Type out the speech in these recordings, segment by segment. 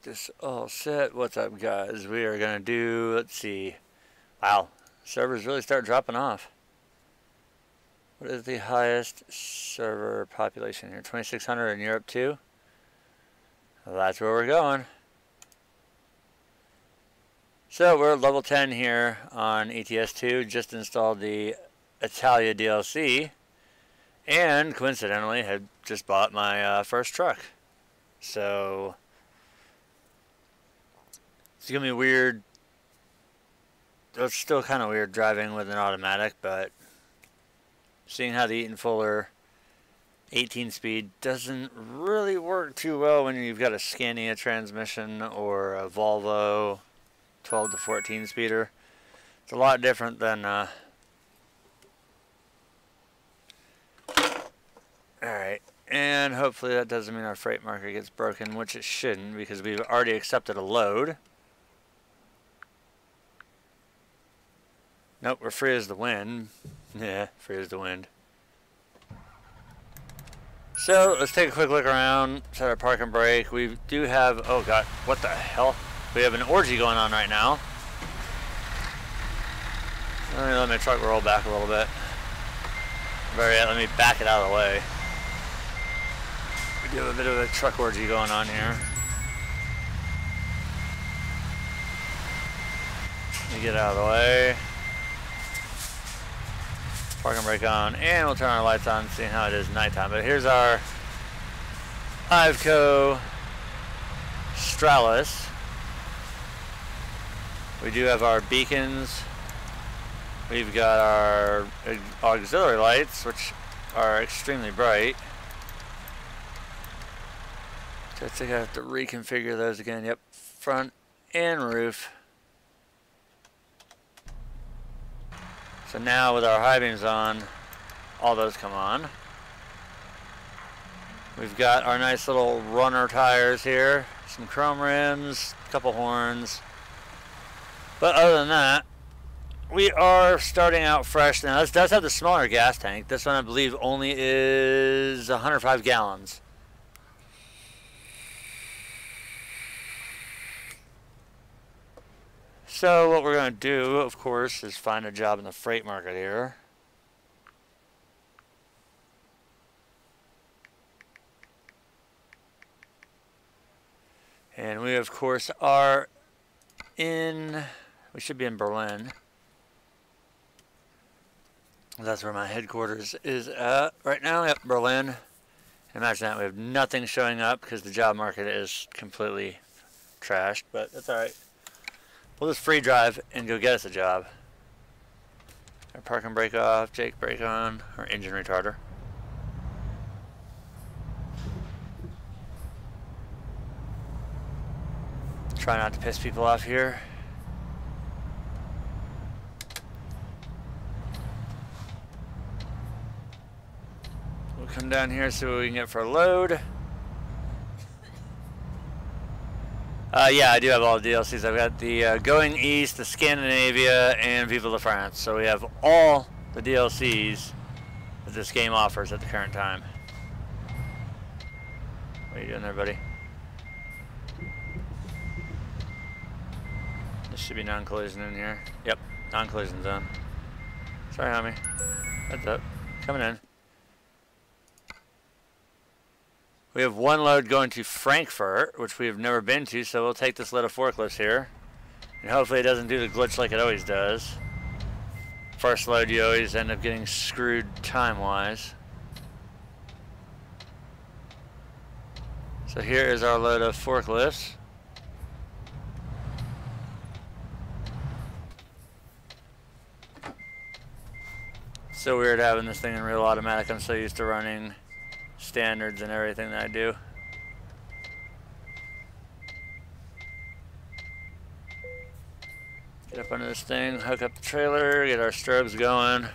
this all set. What's up, guys? We are going to do, let's see. Wow, servers really start dropping off. What is the highest server population here? 2,600 in Europe too? Well, that's where we're going. So we're at level 10 here on ETS2. Just installed the Italia DLC. And coincidentally had just bought my first truck. So it's going to be weird. It's still kind of weird driving with an automatic, but seeing how the Eaton Fuller 18-speed doesn't really work too well when you've got a Scania transmission or a Volvo 12 to 14 speeder. It's a lot different than alright, and hopefully that doesn't mean our freight marker gets broken, which it shouldn't because we've already accepted a load. Nope, we're free as the wind. Yeah, free as the wind. So, let's take a quick look around, set our park and brake. We do have, oh god, what the hell? We have an orgy going on right now. Let my truck roll back a little bit. Let me back it out of the way. We do have a bit of a truck orgy going on here. Let me get out of the way. Park and brake on, and we'll turn our lights on, seeing how it is nighttime. But here's our Iveco Stralis. We do have our beacons. We've got our auxiliary lights, which are extremely bright. So I think I have to reconfigure those again. Yep, front and roof. So now with our high beams on, all those come on. We've got our nice little runner tires here, some chrome rims, a couple horns. But other than that, we are starting out fresh. Now this does have the smaller gas tank. This one I believe only is 105 gallons. So what we're going to do, of course, is find a job in the freight market here. And we, of course, are in, we should be in Berlin. That's where my headquarters is at right now. Yep, Berlin. Imagine that, we have nothing showing up because the job market is completely trashed, but that's alright. We'll just free drive and go get us a job. Our park and brake off, Jake brake on, our engine retarder. Try not to piss people off here. We'll come down here, see what we can get for a load. Yeah, I do have all the DLCs. I've got the Going East, the Scandinavia, and Viva la France. So we have all the DLCs that this game offers at the current time. What are you doing there, buddy? This should be non-collision in here. Yep, non-collision zone. Sorry, homie. Heads up. Coming in. We have one load going to Frankfurt, which we have never been to, so we'll take this load of forklifts here. And hopefully it doesn't do the glitch like it always does. First load, you always end up getting screwed time-wise. So here is our load of forklifts. So weird having this thing in real automatic. I'm so used to running standards and everything that I do. Get up under this thing, hook up the trailer, get our strobes going.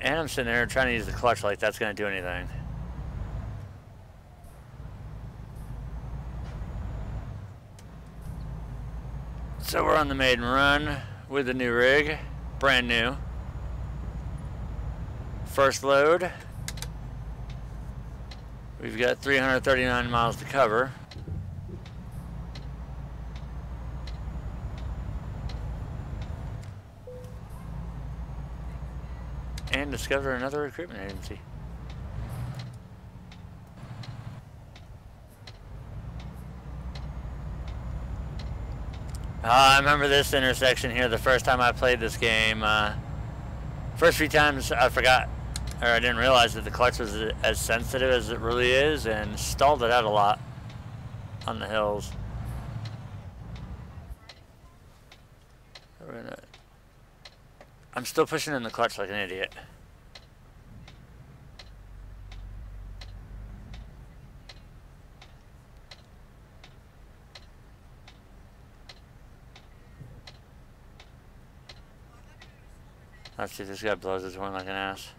And I'm sitting there trying to use the clutch like that's going to do anything. So we're on the maiden run with the new rig, brand new. First load. We've got 339 miles to cover. And discover another recruitment agency. I remember this intersection here the first time I played this game. First few times I forgot, or I didn't realize that the clutch was as sensitive as it really is, and stalled it out a lot on the hills. I'm still pushing in the clutch like an idiot. Let's see, this guy blows his horn like an ass.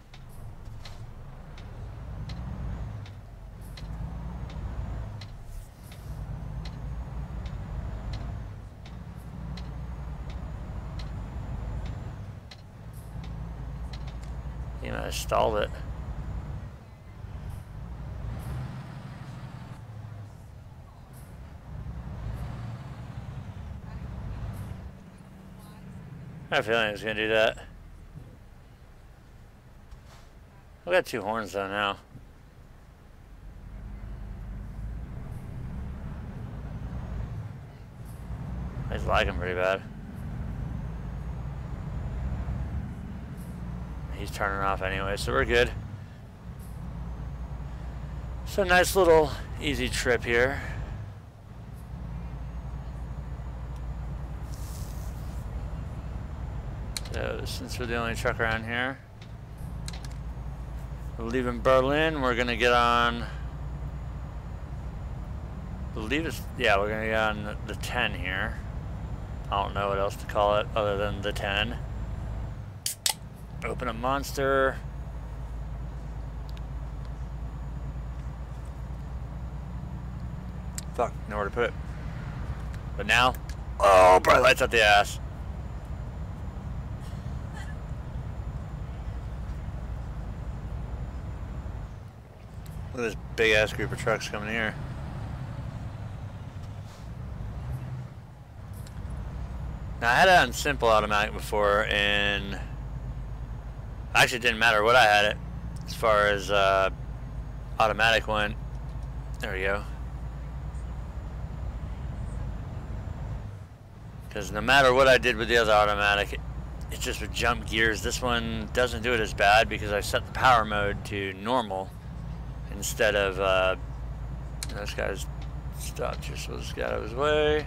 He might have stalled it. I have a feeling he's gonna do that. We got two horns though now. He's lagging pretty bad. He's turning off anyway, so we're good. So nice little easy trip here. So since we're the only truck around here, we're leaving Berlin. We're gonna get on. Believe it's, yeah, we're gonna get on the 10 here. I don't know what else to call it other than the 10. Open a monster. Fuck, nowhere to put it. But now, oh, bright lights up the ass. Look at this big ass group of trucks coming here. Now I had it on simple automatic before, and actually it didn't matter what I had it as far as automatic went. There we go. Because no matter what I did with the other automatic, it just would jump gears. This one doesn't do it as bad because I set the power mode to normal instead of this guy's stopped just so this guy out of his way.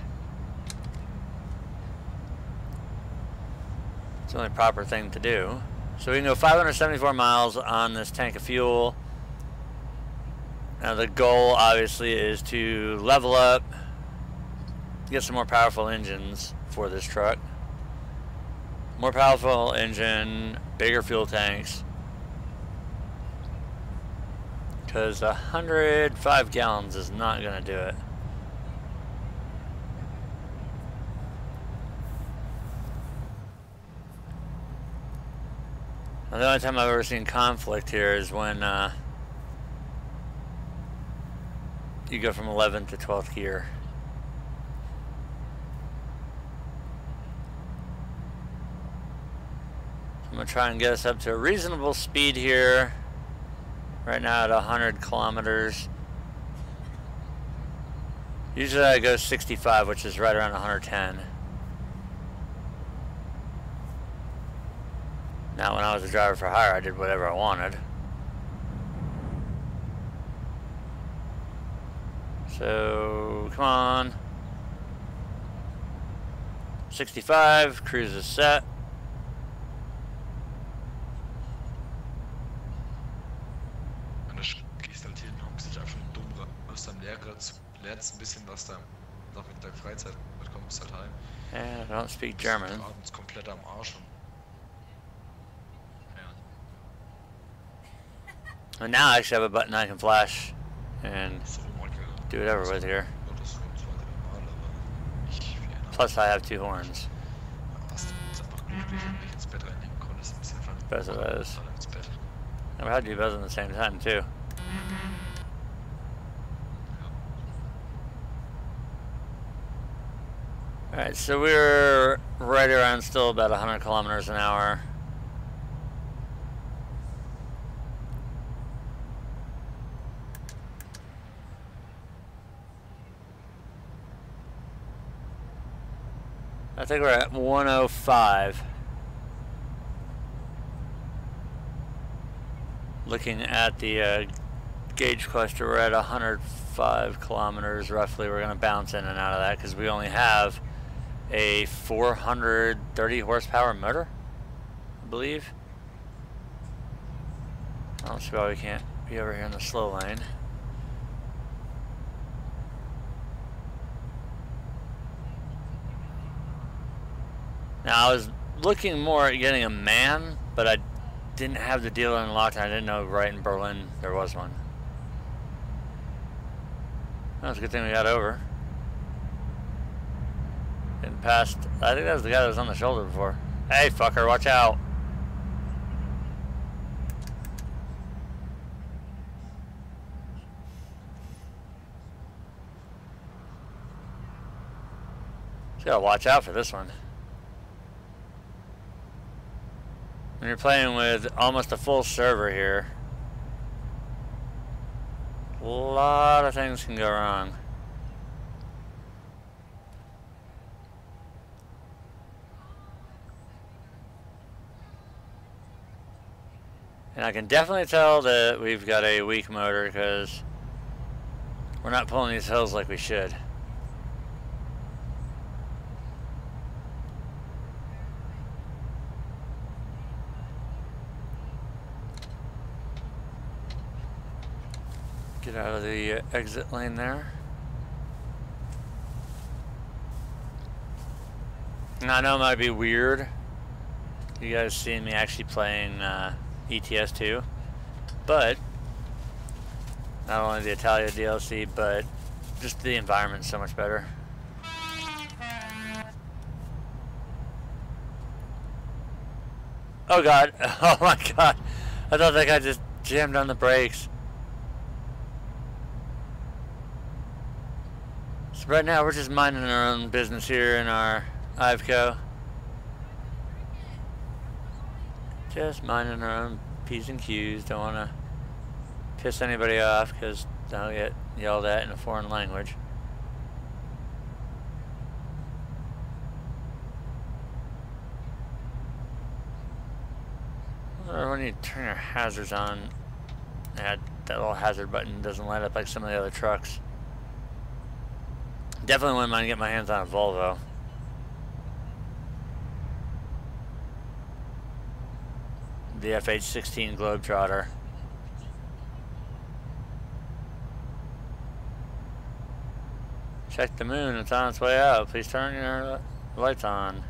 It's the only proper thing to do. So we can go 574 miles on this tank of fuel. Now the goal obviously is to level up, get some more powerful engines for this truck. More powerful engine, bigger fuel tanks. Because 105 gallons is not going to do it. Now, the only time I've ever seen conflict here is when you go from 11th to 12th gear. I'm going to try and get us up to a reasonable speed here. Right now at 100 kilometers. Usually I go 65, which is right around 110. Now when I was a driver for hire, I did whatever I wanted. So, come on. 65, cruise is set. Lernst ein bisschen was da noch in der Freizeit, dann kommst du halt heim. Yeah, I don't speak German. Abends komplett am Arsch. And now I actually have a button I can flash and do whatever with here. Plus I have two horns. Both of those. Never had to do both at the same time too. Alright, so we're right around still about 100 kilometers an hour. I think we're at 105. Looking at the gauge cluster, we're at 105 kilometers roughly. We're going to bounce in and out of that because we only have a 430 horsepower motor, I believe. I don't see why we can't be over here in the slow lane. Now I was looking more at getting a man, but I didn't have the dealer unlocked and I didn't know right in Berlin there was one. That's a good thing we got over. And past, I think that was the guy that was on the shoulder before. Hey fucker, watch out. Just gotta watch out for this one. When you're playing with almost a full server here, a lot of things can go wrong. And I can definitely tell that we've got a weak motor because we're not pulling these hills like we should. Get out of the exit lane there. Now, I know it might be weird, you guys seeing me actually playing ETS 2, but not only the Italia DLC, but just the environment's so much better. Oh god, oh my god, I thought that guy just jammed on the brakes. So right now we're just minding our own business here in our Iveco. Just minding our own P's and Q's. Don't want to piss anybody off because I'll get yelled at in a foreign language. Or when you turn your hazards on, that little hazard button doesn't light up like some of the other trucks. Definitely wouldn't mind getting my hands on a Volvo. The FH16 Globetrotter. Check the moon, it's on its way out. Please turn your lights on.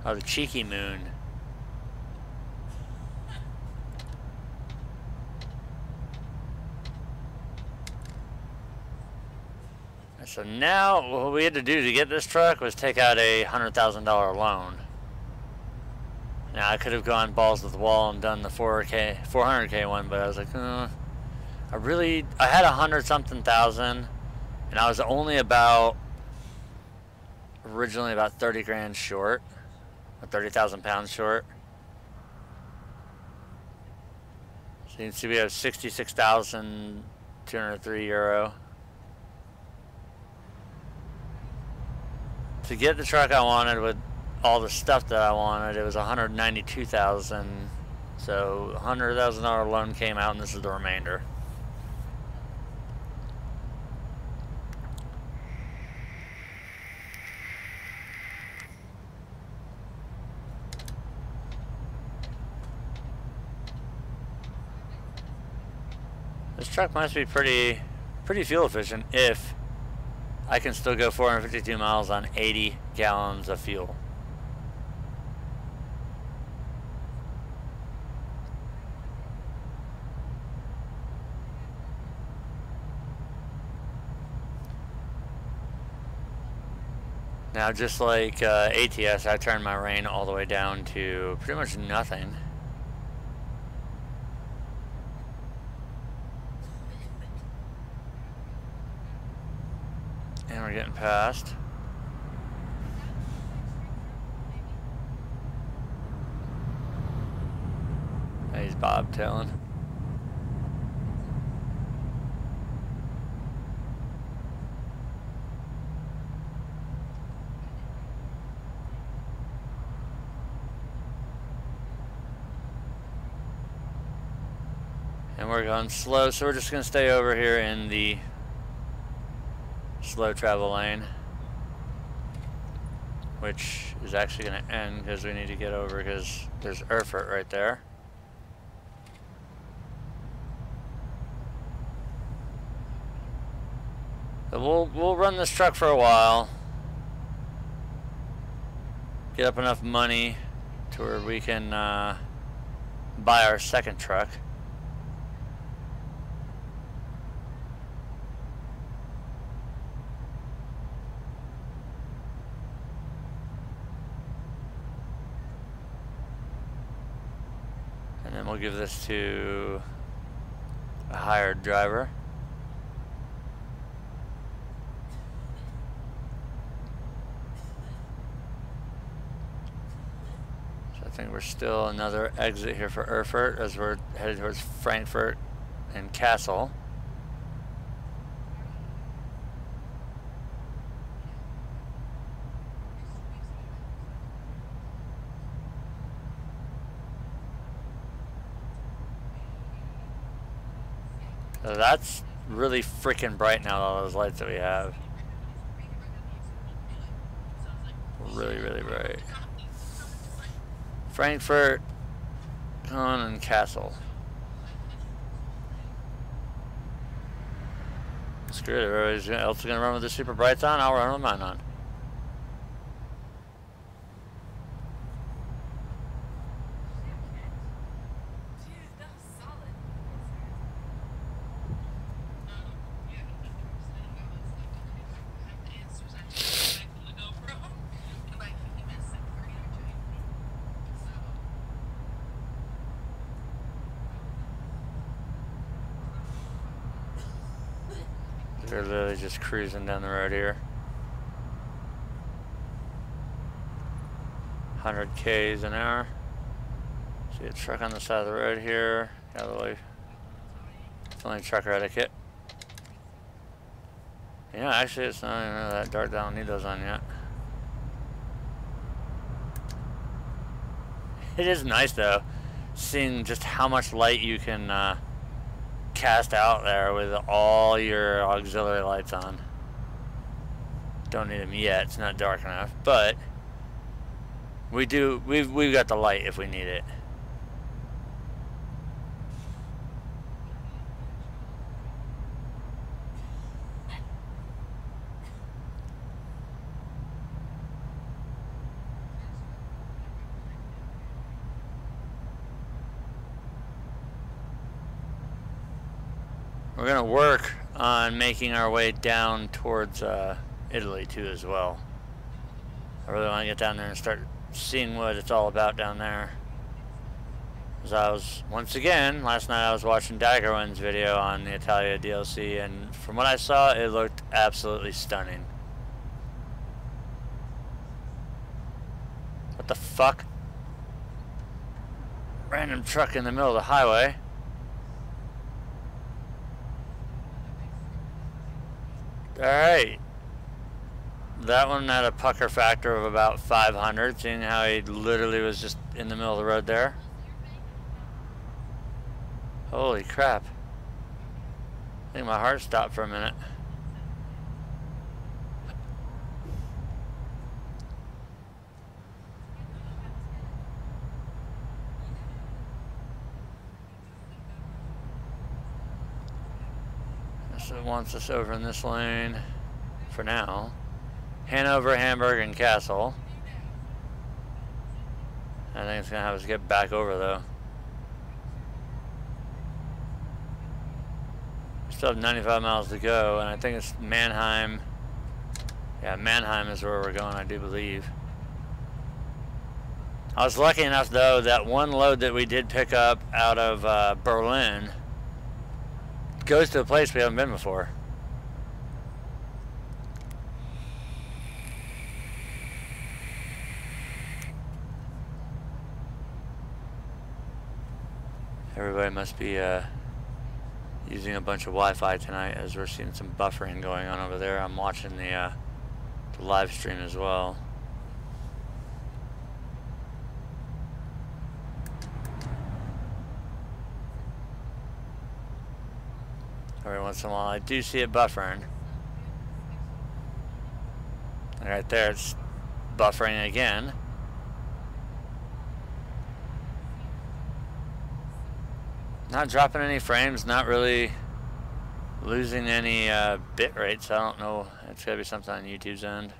Oh, the cheeky moon. So now, what we had to do to get this truck was take out a $100,000 loan. Now, I could have gone balls to the wall and done the 400K one, but I was like, I had 100-something thousand, and I was only originally about 30 grand short, or 30,000 pounds short. So you can see we have 66,203 euro. To get the truck I wanted with all the stuff that I wanted, it was 192,000. So $100,000 loan came out, and this is the remainder. This truck must be pretty fuel efficient if I can still go 452 miles on 80 gallons of fuel. Now, just like ATS, I turned my rain all the way down to pretty much nothing. we're getting past. He's bobtailing. And we're going slow, so we're just going to stay over here in the slow travel lane, which is actually going to end because we need to get over because there's Erfurt right there. So we'll run this truck for a while, get up enough money to where we can buy our second truck. And then we'll give this to a hired driver. So I think we're still another exit here for Erfurt as we're headed towards Frankfurt and Kassel. So that's really freaking bright now, all those lights that we have. Really, really bright. Frankfurt, Cologne, and Kassel. Screw it, everybody else is going to run with the super brights on, I'll run with mine on. They're literally just cruising down the road here. 100 k's an hour. See a truck on the side of the road here. Got a little, it's only trucker etiquette. Yeah, actually it's not even that dark. I don't need those on yet. It is nice though, seeing just how much light you can cast out there with all your auxiliary lights on. Don't need them yet, it's not dark enough, but we've got the light if we need it. We're gonna work on making our way down towards Italy too as well. I really want to get down there and start seeing what it's all about down there. As I was, once again, last night I was watching Daggerwin's video on the Italia DLC, and from what I saw, it looked absolutely stunning. What the fuck? Random truck in the middle of the highway. Alright. That one had a pucker factor of about 500, seeing how he literally was just in the middle of the road there. Holy crap. I think my heart stopped for a minute. So it wants us over in this lane for now. Hanover, Hamburg, and Kassel. I think it's going to have us get back over though. We still have 95 miles to go, and I think it's Mannheim. Yeah, Mannheim is where we're going, I do believe. I was lucky enough though that one load that we did pick up out of Berlin goes to a place we haven't been before. Everybody must be using a bunch of Wi-Fi tonight, as we're seeing some buffering going on over there. I'm watching the live stream as well. Every once in a while I do see it buffering. And right there it's buffering again. Not dropping any frames, not really losing any bit rates. I don't know. It's gotta be something on YouTube's end.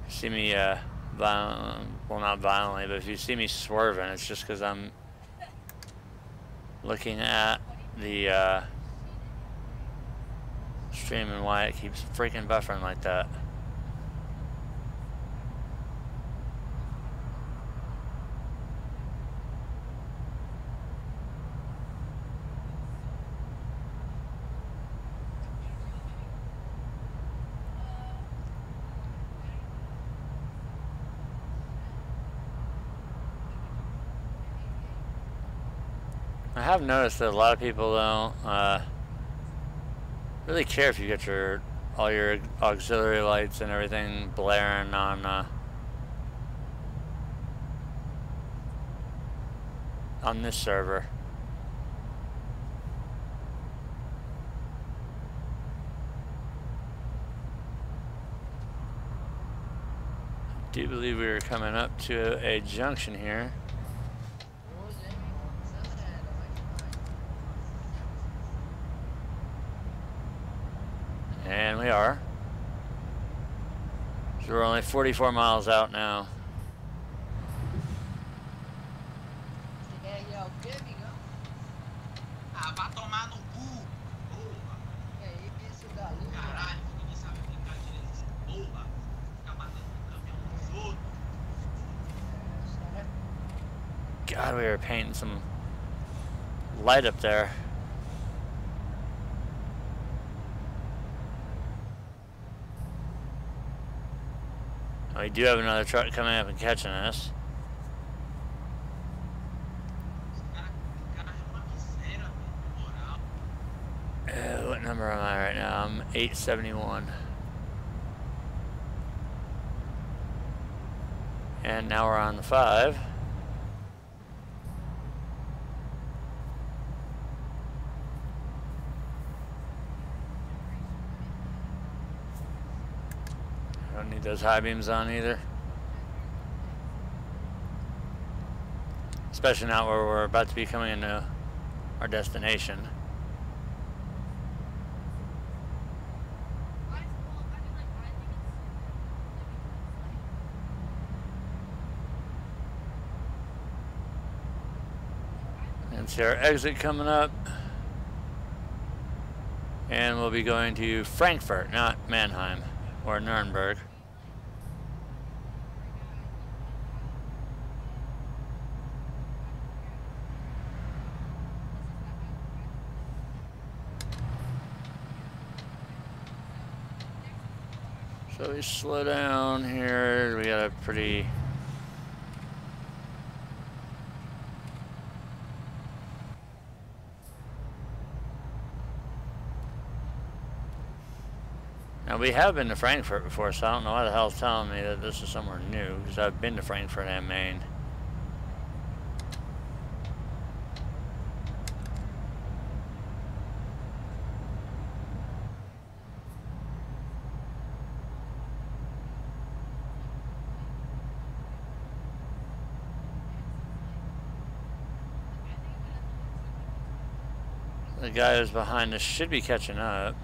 See me well, not violently, but if you see me swerving, it's just because I'm looking at the stream and why it keeps freaking buffering like that. I have noticed that a lot of people don't really care if you get all your auxiliary lights and everything blaring on this server. I do believe we are coming up to a junction here. And we are. So we're only 44 miles out now. God, we were painting some light up there. We do have another truck coming up and catching us. What number am I right now? I'm 871. And now we're on the 5. Don't need those high beams on either. Especially now where we're about to be coming into our destination. And see our exit coming up. And we'll be going to Frankfurt, not Mannheim or Nuremberg. So we slow down here. We got a pretty now we have been to Frankfurt before, so I don't know why the hell it's telling me that this is somewhere new, because I've been to Frankfurt am Main. The guy who's behind us should be catching up.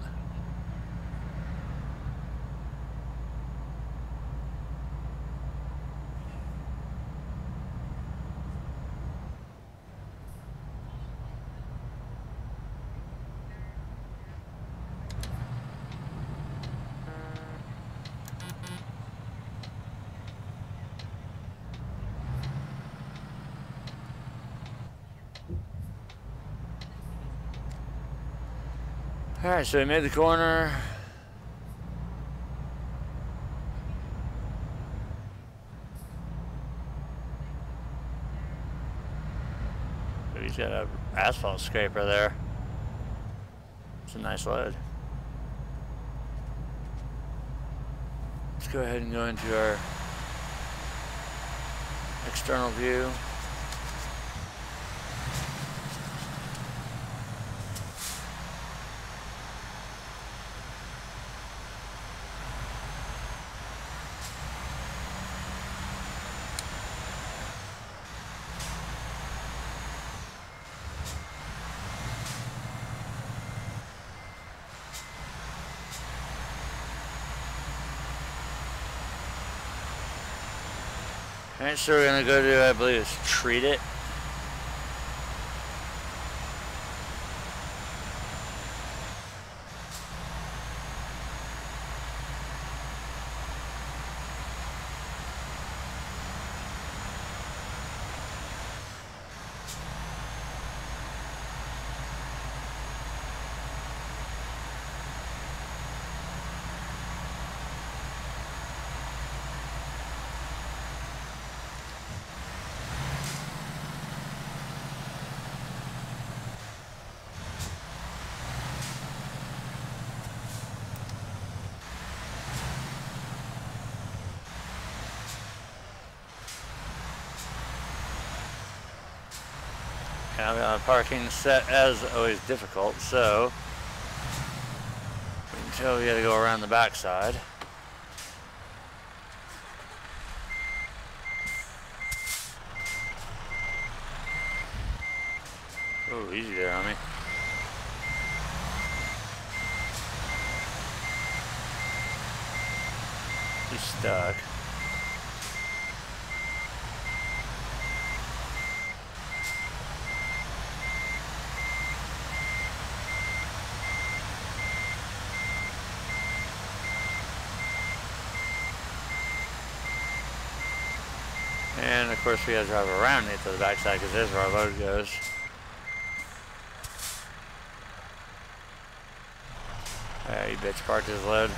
Alright, so we made the corner. got a asphalt scraper there. It's a nice load. Let's go ahead and go into our external view. Alright, so we're gonna go to, I believe it's treat it. And I've got parking set as always difficult, so until we gotta go around the backside. Oh, easy there on me. He's stuck. And of course we gotta drive around it to the backside because there's where our load goes. You bitch parked his load.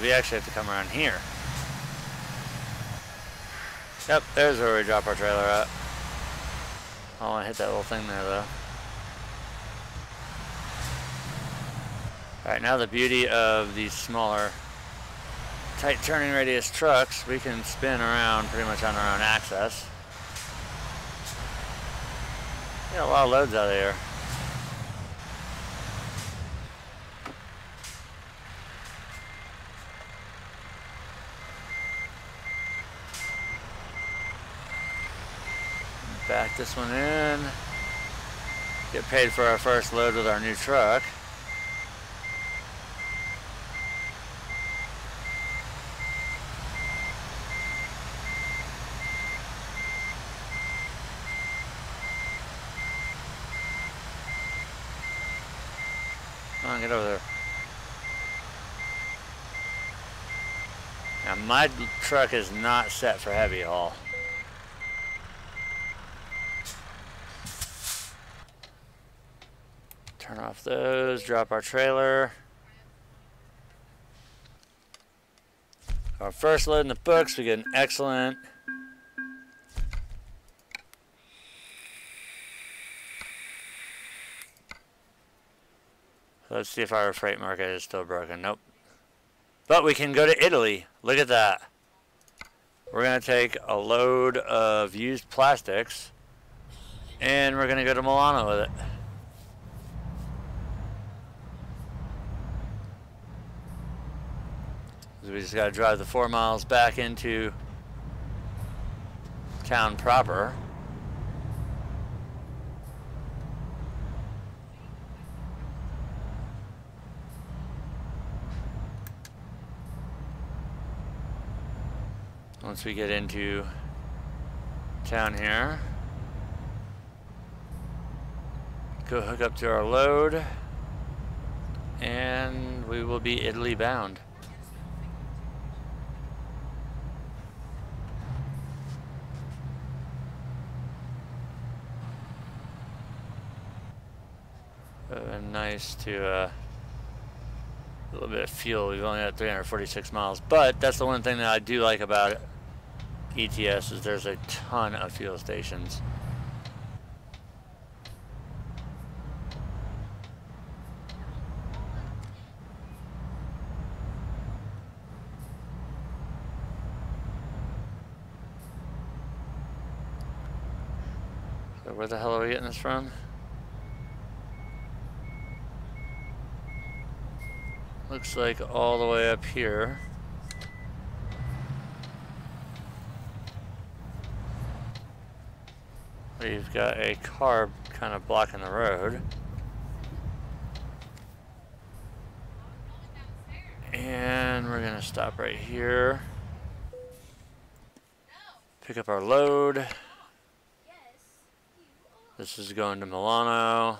We actually have to come around here. Yep, there's where we drop our trailer at. I don't want to hit that little thing there though. Alright, now the beauty of these smaller, tight turning radius trucks, we can spin around pretty much on our own axis. Got a lot of loads out of here. Back this one in. Get paid for our first load with our new truck. Come on, get over there. Now my truck is not set for heavy haul. Turn off those, drop our trailer. Our first load in the books, we get an excellent. Let's see if our freight market is still broken. Nope. But we can go to Italy. Look at that. We're going to take a load of used plastics and we're going to go to Milano with it. So we just got to drive the 4 miles back into town proper. Once we get into town here, go hook up to our load, and we will be Italy bound. Nice to A little bit of fuel. We've only got 346 miles, but that's the one thing that I do like about it. ETS is there's a ton of fuel stations. So where the hell are we getting this from? Looks like all the way up here. We've got a car kind of blocking the road. And we're gonna stop right here. Pick up our load. This is going to Milano.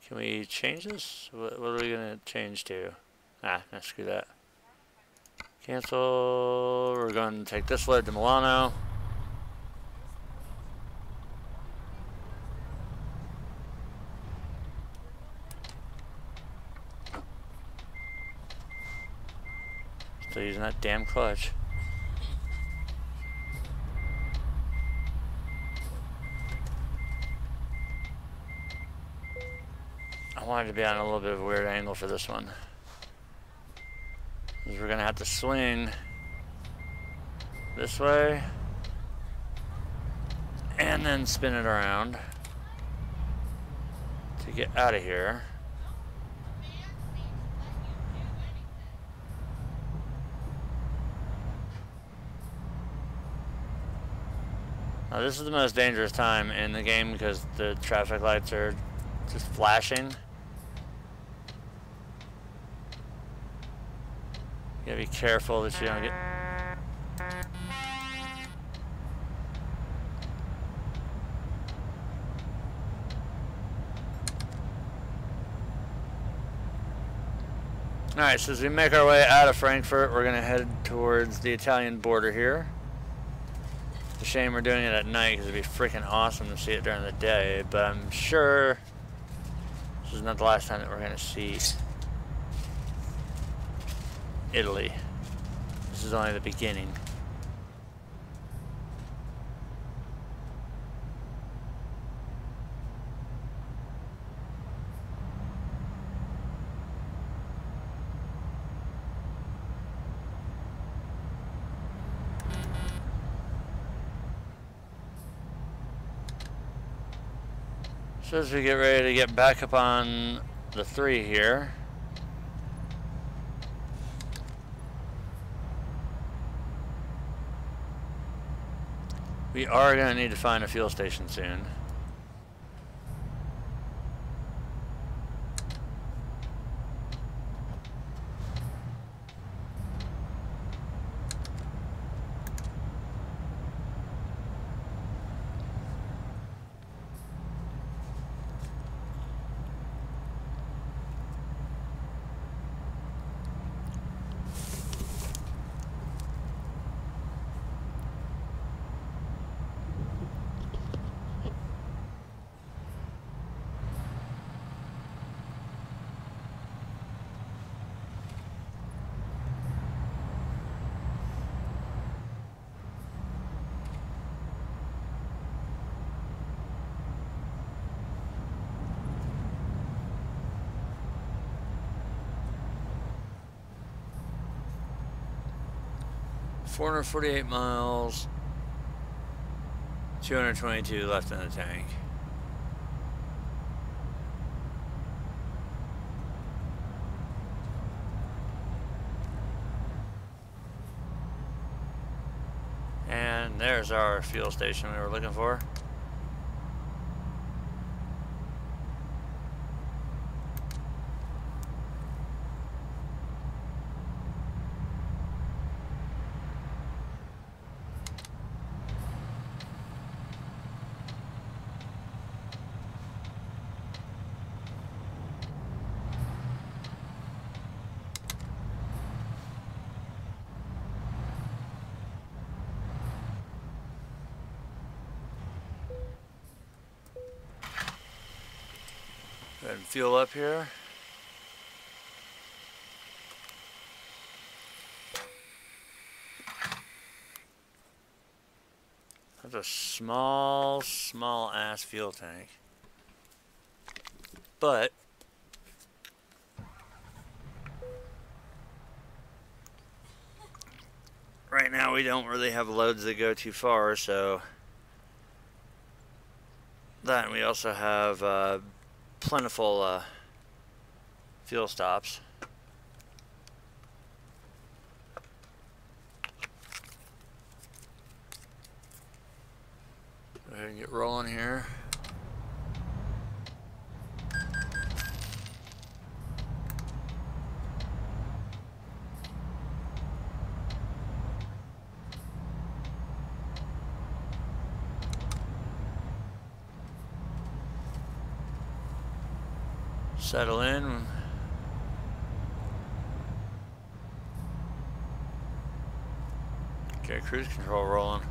Can we change this? What are we gonna change to? Ah, no, screw that. Cancel. We're going to take this load to Milano. Still using that damn clutch. I wanted to be on a little bit of a weird angle for this one. Because we're going to have to swing this way and then spin it around to get out of here. Now this is the most dangerous time in the game because the traffic lights are just flashing. You gotta be careful that you don't get... Alright, so as we make our way out of Frankfurt, we're gonna head towards the Italian border here. It's a shame we're doing it at night because it'd be freaking awesome to see it during the day, but I'm sure this is not the last time that we're gonna see Italy. This is only the beginning. So as we get ready to get back up on the 3 here, we are going to need to find a fuel station soon. $448 miles, 222 left in the tank. And there's our fuel station we were looking for. Go ahead and fuel up here. That's a small ass fuel tank. But right now we don't really have loads that go too far, so that, and we also have plentiful fuel stops. Go ahead and get rolling here. Settle in. Get cruise control rolling.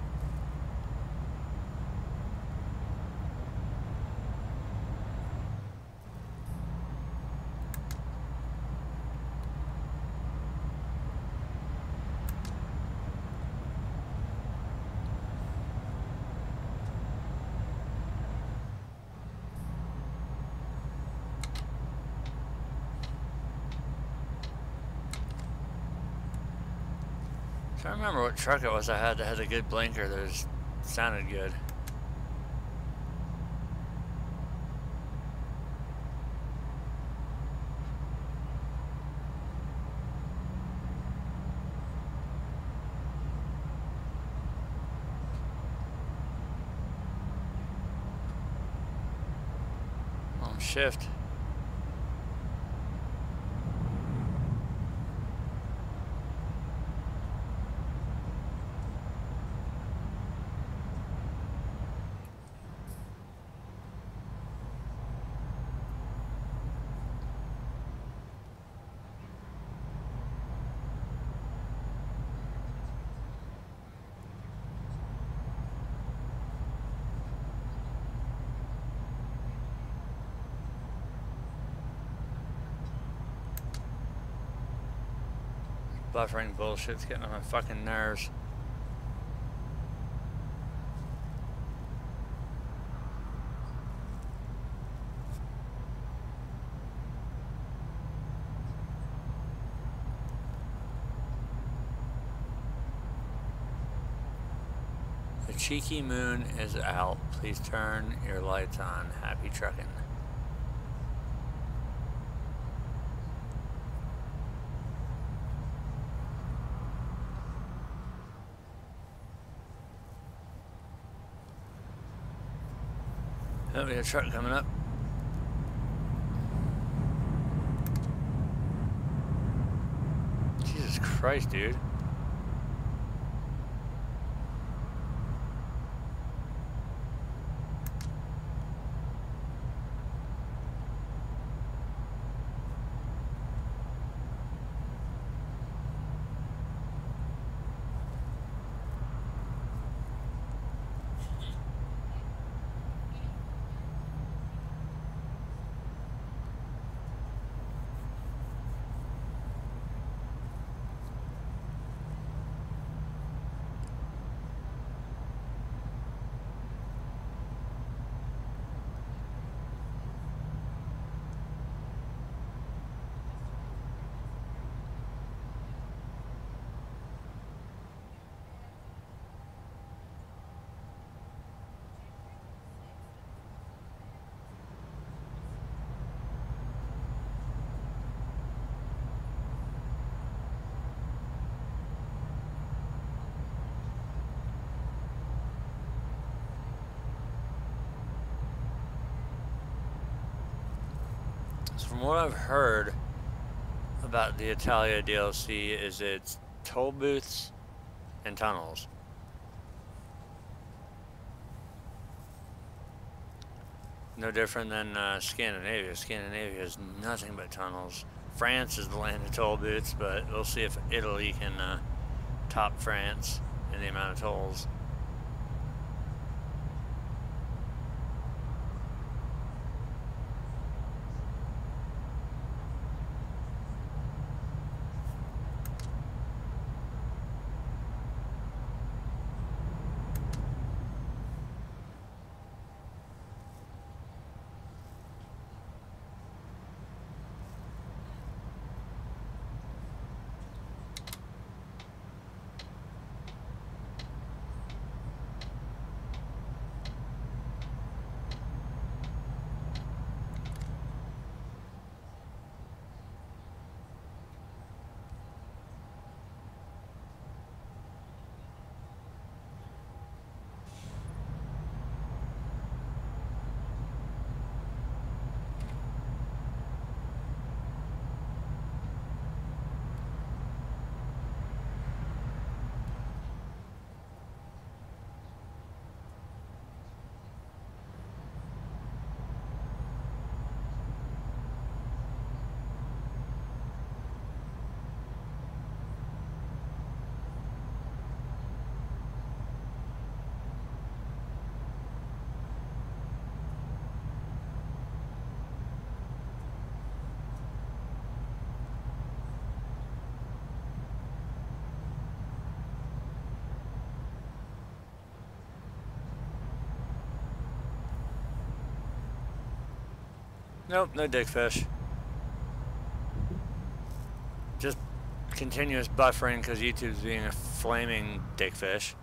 I don't remember what truck it was I had that had a good blinker that sounded good. On shift. Buffering bullshit's getting on my fucking nerves. The cheeky moon is out. Please turn your lights on. Happy trucking. Oh, we got a truck coming up. Jesus Christ, dude. From what I've heard about the Italia DLC is it's toll booths and tunnels. No different than Scandinavia. Scandinavia is nothing but tunnels. France is the land of toll booths, but we'll see if Italy can top France in the amount of tolls. Nope, no dickfish. Just continuous buffering because YouTube's being a flaming dickfish.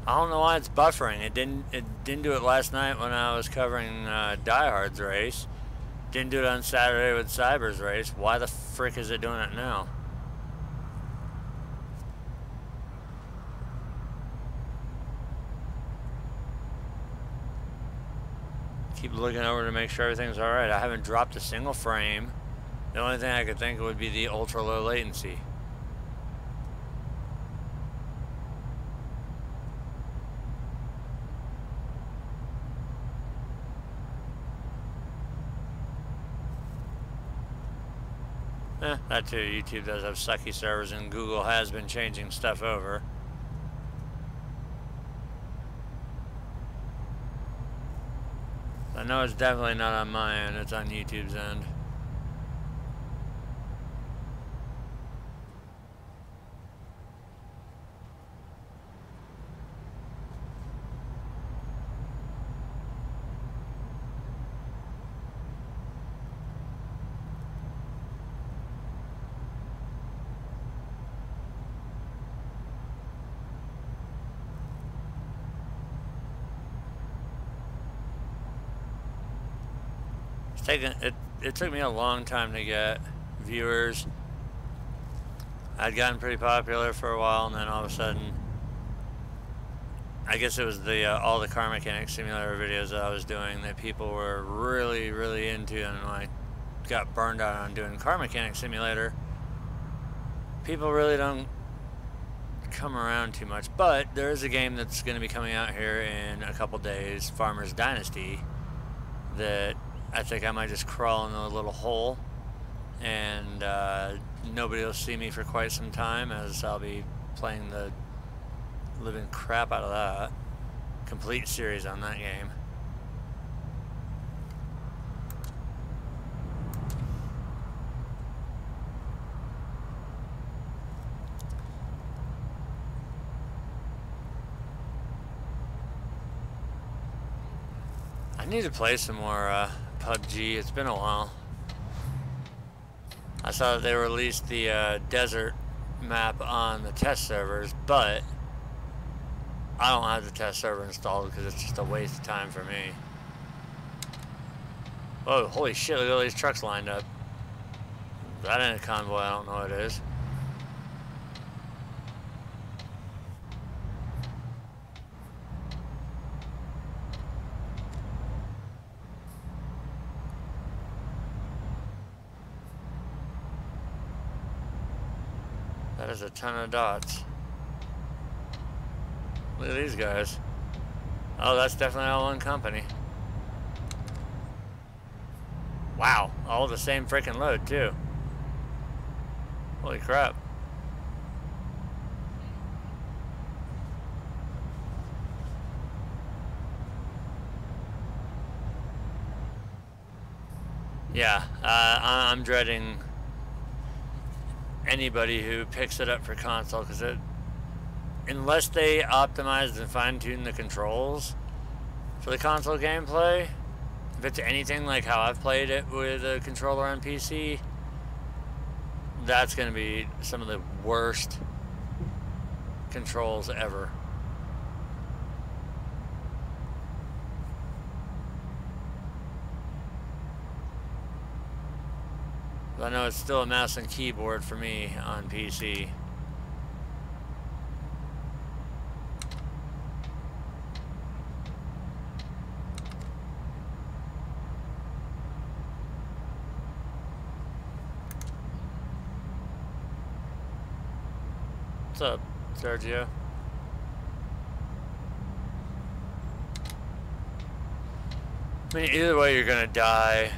I don't know why it's buffering. It didn't do it last night when I was covering Die Hard's race. Didn't do it on Saturday with Cyber's race. Why the frick is it doing it now? Keep looking over to make sure everything's alright. I haven't dropped a single frame. The only thing I could think of would be the ultra low latency. That too. YouTube does have sucky servers, and Google has been changing stuff over. I know it's definitely not on my end, it's on YouTube's end. It took me a long time to get viewers. I'd gotten pretty popular for a while, and then all of a sudden, I guess it was the all the car mechanic simulator videos that I was doing that people were really into, and when I got burned out on doing car mechanic simulator, people really don't come around too much. But there is a game that's going to be coming out here in a couple days, Farmer's Dynasty, that I think I might just crawl in a little hole, and nobody will see me for quite some time, as I'll be playing the living crap out of that. Complete series on that game. I need to play some more PUBG. It's been a while. I saw that they released the desert map on the test servers, but I don't have the test server installed because it's just a waste of time for me. Oh, holy shit, look at all these trucks lined up. That ain't a convoy, I don't know what it is. That is a ton of dots. Look at these guys. Oh, that's definitely all one company. Wow, all the same freaking load too. Holy crap. Yeah, I'm dreading anybody who picks it up for console, because unless they optimize and fine-tune the controls for the console gameplay, if it's anything like how I've played it with a controller on PC, that's going to be some of the worst controls ever. I know it's still a mouse and keyboard for me on PC. What's up, Sergio? I mean, either way, you're gonna die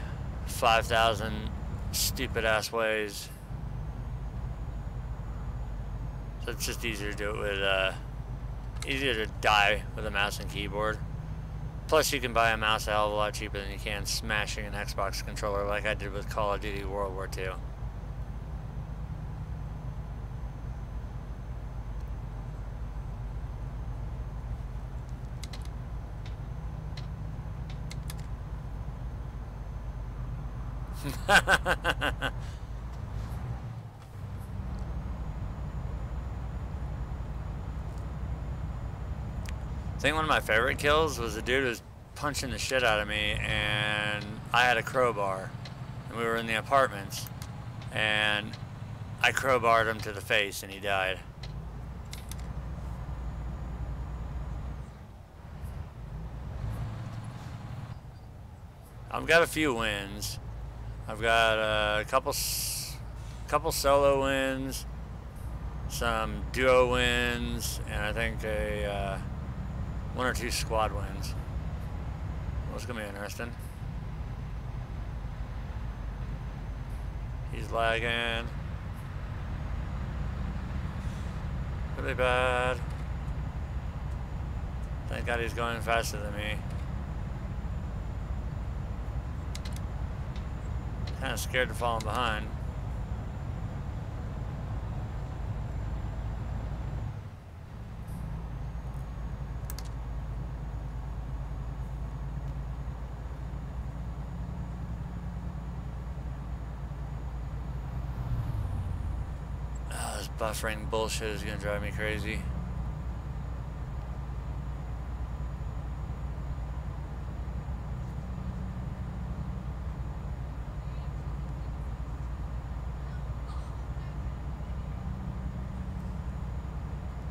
5,000 stupid ass ways. So it's just easier to do it with easier to die with a mouse and keyboard. Plus, you can buy a mouse a hell of a lot cheaper than you can smashing an Xbox controller like I did with Call of Duty World War II. I think one of my favorite kills was the dude who was punching the shit out of me, and I had a crowbar, and we were in the apartments, and I crowbarred him to the face, and he died. I've got a few wins. I've got a couple solo wins, some duo wins, and I think a 1 or 2 squad wins. Well, it's gonna be interesting. He's lagging. Really bad. Thank God he's going faster than me. Kind of scared to fall behind. Buffering bullshit is gonna drive me crazy.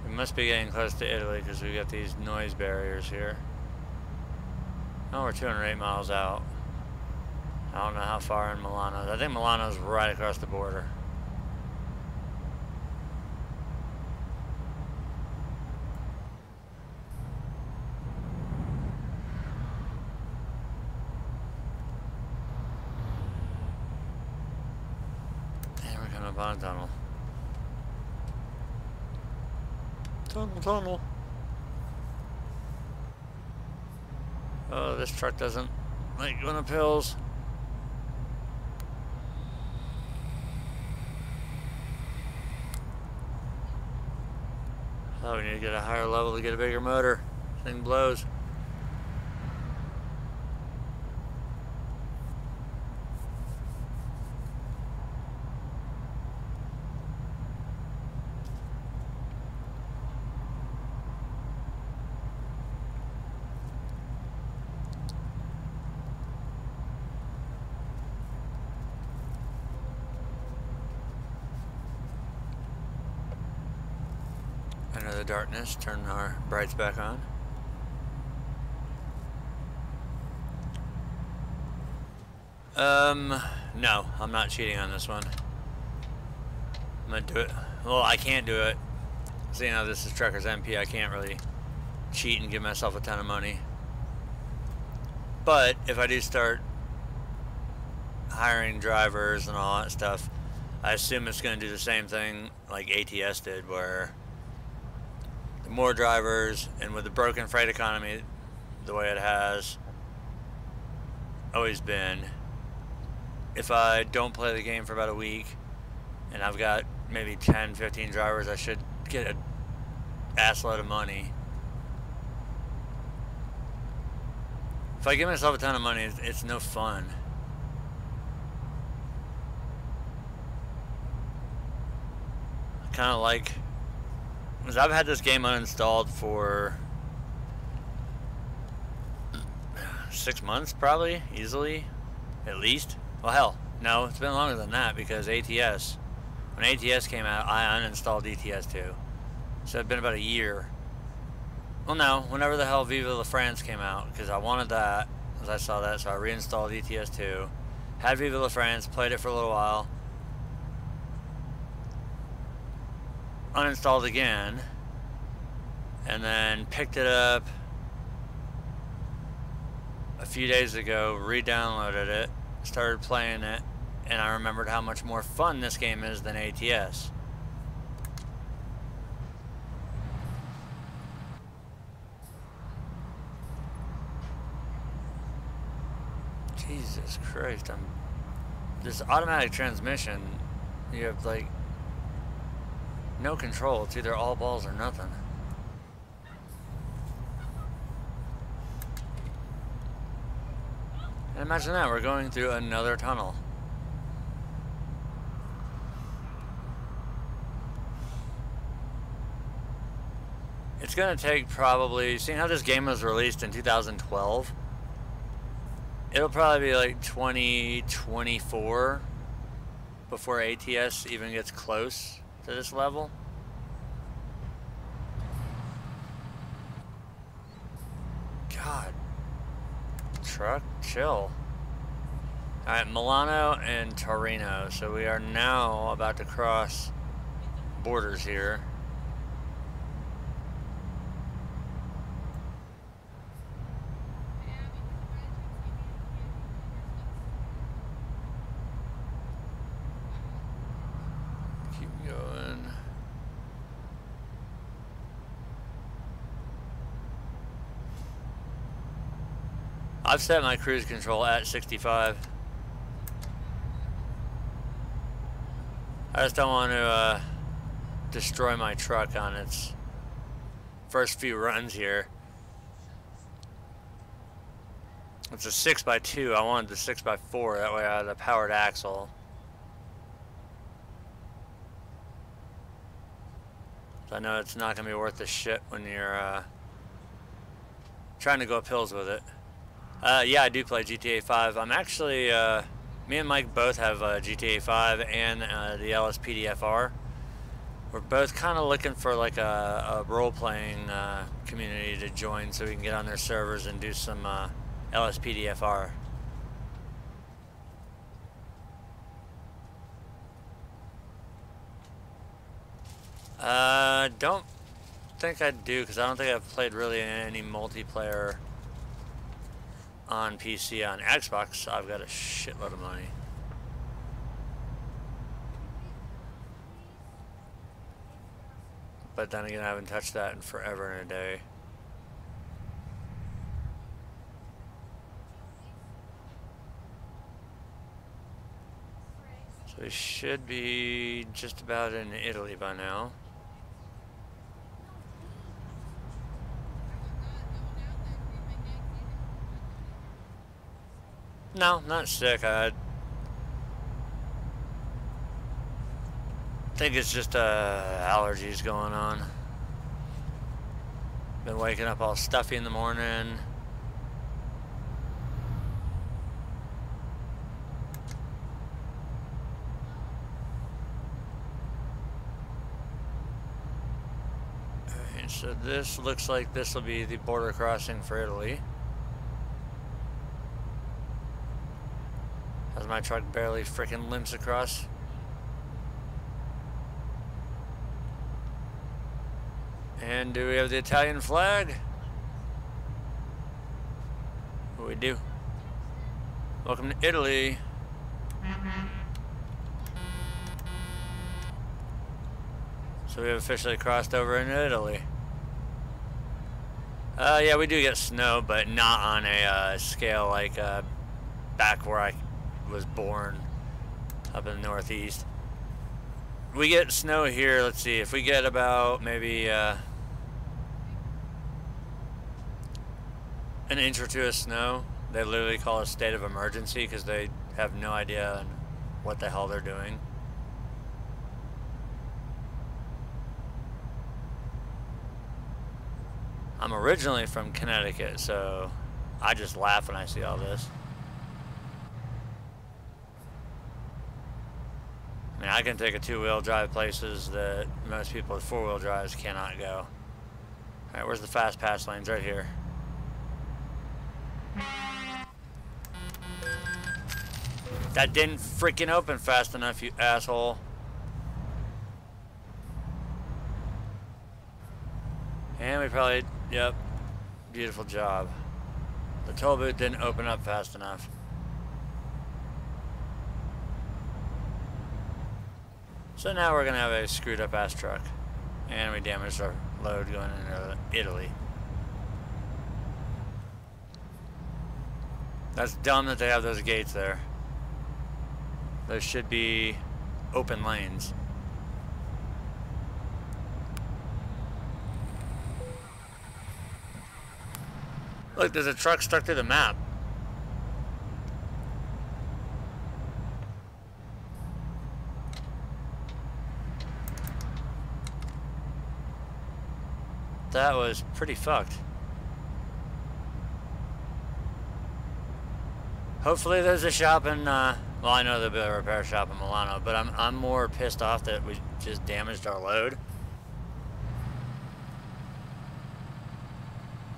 We must be getting close to Italy because we got these noise barriers here. Oh, we're 208 miles out. I don't know how far in Milano. I think Milano's right across the border. On tunnel. Tunnel. Oh, this truck doesn't like going up hills. Oh, we need to get a higher level to get a bigger motor. This thing blows. Under the darkness, turn our brights back on. No, I'm not cheating on this one. I'm gonna do it. Well, I can't do it. Seeing how this is TruckersMP, I can't really cheat and give myself a ton of money. But if I do start hiring drivers and all that stuff, I assume it's going to do the same thing like ATS did, where the more drivers, and with the broken freight economy the way it has always been, if I don't play the game for about a week and I've got maybe 10, 15 drivers, I should get an assload of money. If I give myself a ton of money, it's no fun. I kind of like, because I've had this game uninstalled for 6 months, probably, easily, at least. Well, hell, no, it's been longer than that, because ATS, when ATS came out, I uninstalled ETS 2. So it's been about a year. Well, no, whenever the hell Viva La France came out, because I wanted that, as I saw that, so I reinstalled ETS 2. Had Viva La France, played it for a little while. Uninstalled again. And then picked it up a few days ago, re-downloaded it, started playing it, and I remembered how much more fun this game is than ATS. Christ, this automatic transmission, you have like no control. It's either all balls or nothing. And imagine that, we're going through another tunnel. It's gonna take probably, seeing how this game was released in 2012, it'll probably be like 2024 before ATS even gets close to this level. God. Truck, chill. Alright, Milano and Torino. So we are now about to cross borders here. I've set my cruise control at 65. I just don't want to destroy my truck on its first few runs here. It's a 6x2. I wanted the 6x4. That way I had a powered axle. So I know it's not going to be worth the shit when you're trying to go up hills with it. Yeah, I do play GTA 5. I'm actually, me and Mike both have GTA 5 and the LSPDFR. We're both kind of looking for like a role-playing community to join so we can get on their servers and do some LSPDFR. Don't think I do, because I don't think I've played really any multiplayer on PC. On Xbox, I've got a shitload of money. But then again, I haven't touched that in forever and a day. So we should be just about in Italy by now. No, not sick. I think it's just allergies going on. Been waking up all stuffy in the morning. Alright, so this looks like this will be the border crossing for Italy. As my truck barely freaking limps across. And do we have the Italian flag? We do. Welcome to Italy. So we have officially crossed over into Italy. Yeah, we do get snow, but not on a scale like back where I was born, up in the Northeast. We get snow here, let's see, if we get about maybe an inch or two of snow, they literally call a state of emergency because they have no idea what the hell they're doing. I'm originally from Connecticut, so I just laugh when I see all this. I mean, I can take a two-wheel drive places that most people with four-wheel drives cannot go. Alright, where's the fast pass lanes? Right here. That didn't freaking open fast enough, you asshole. And we probably, yep, beautiful job. The toll booth didn't open up fast enough. So now we're gonna have a screwed up ass truck. And we damaged our load going into Italy. That's dumb that they have those gates there. Those should be open lanes. Look, there's a truck stuck to the map. That was pretty fucked. Hopefully there's a shop in, well, I know there'll be a repair shop in Milano, but I'm more pissed off that we just damaged our load.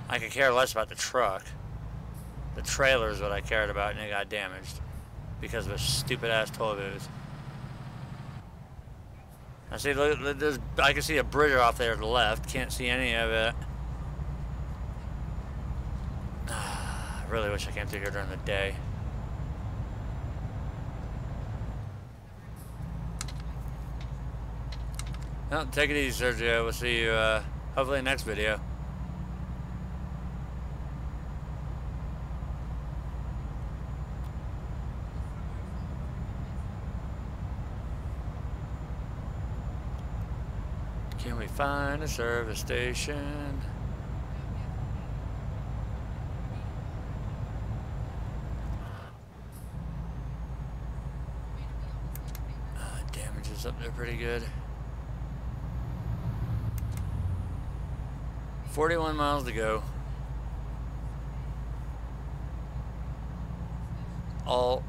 I could care less about the truck. The trailer is what I cared about, and it got damaged because of a stupid ass toll booth. I see, look, I can see a bridge off there to the left. Can't see any of it. I really wish I came through here during the day. Well, take it easy, Sergio. We'll see you hopefully in the next video. Can we find a service station? Damage is up there pretty good. 41 miles to go. All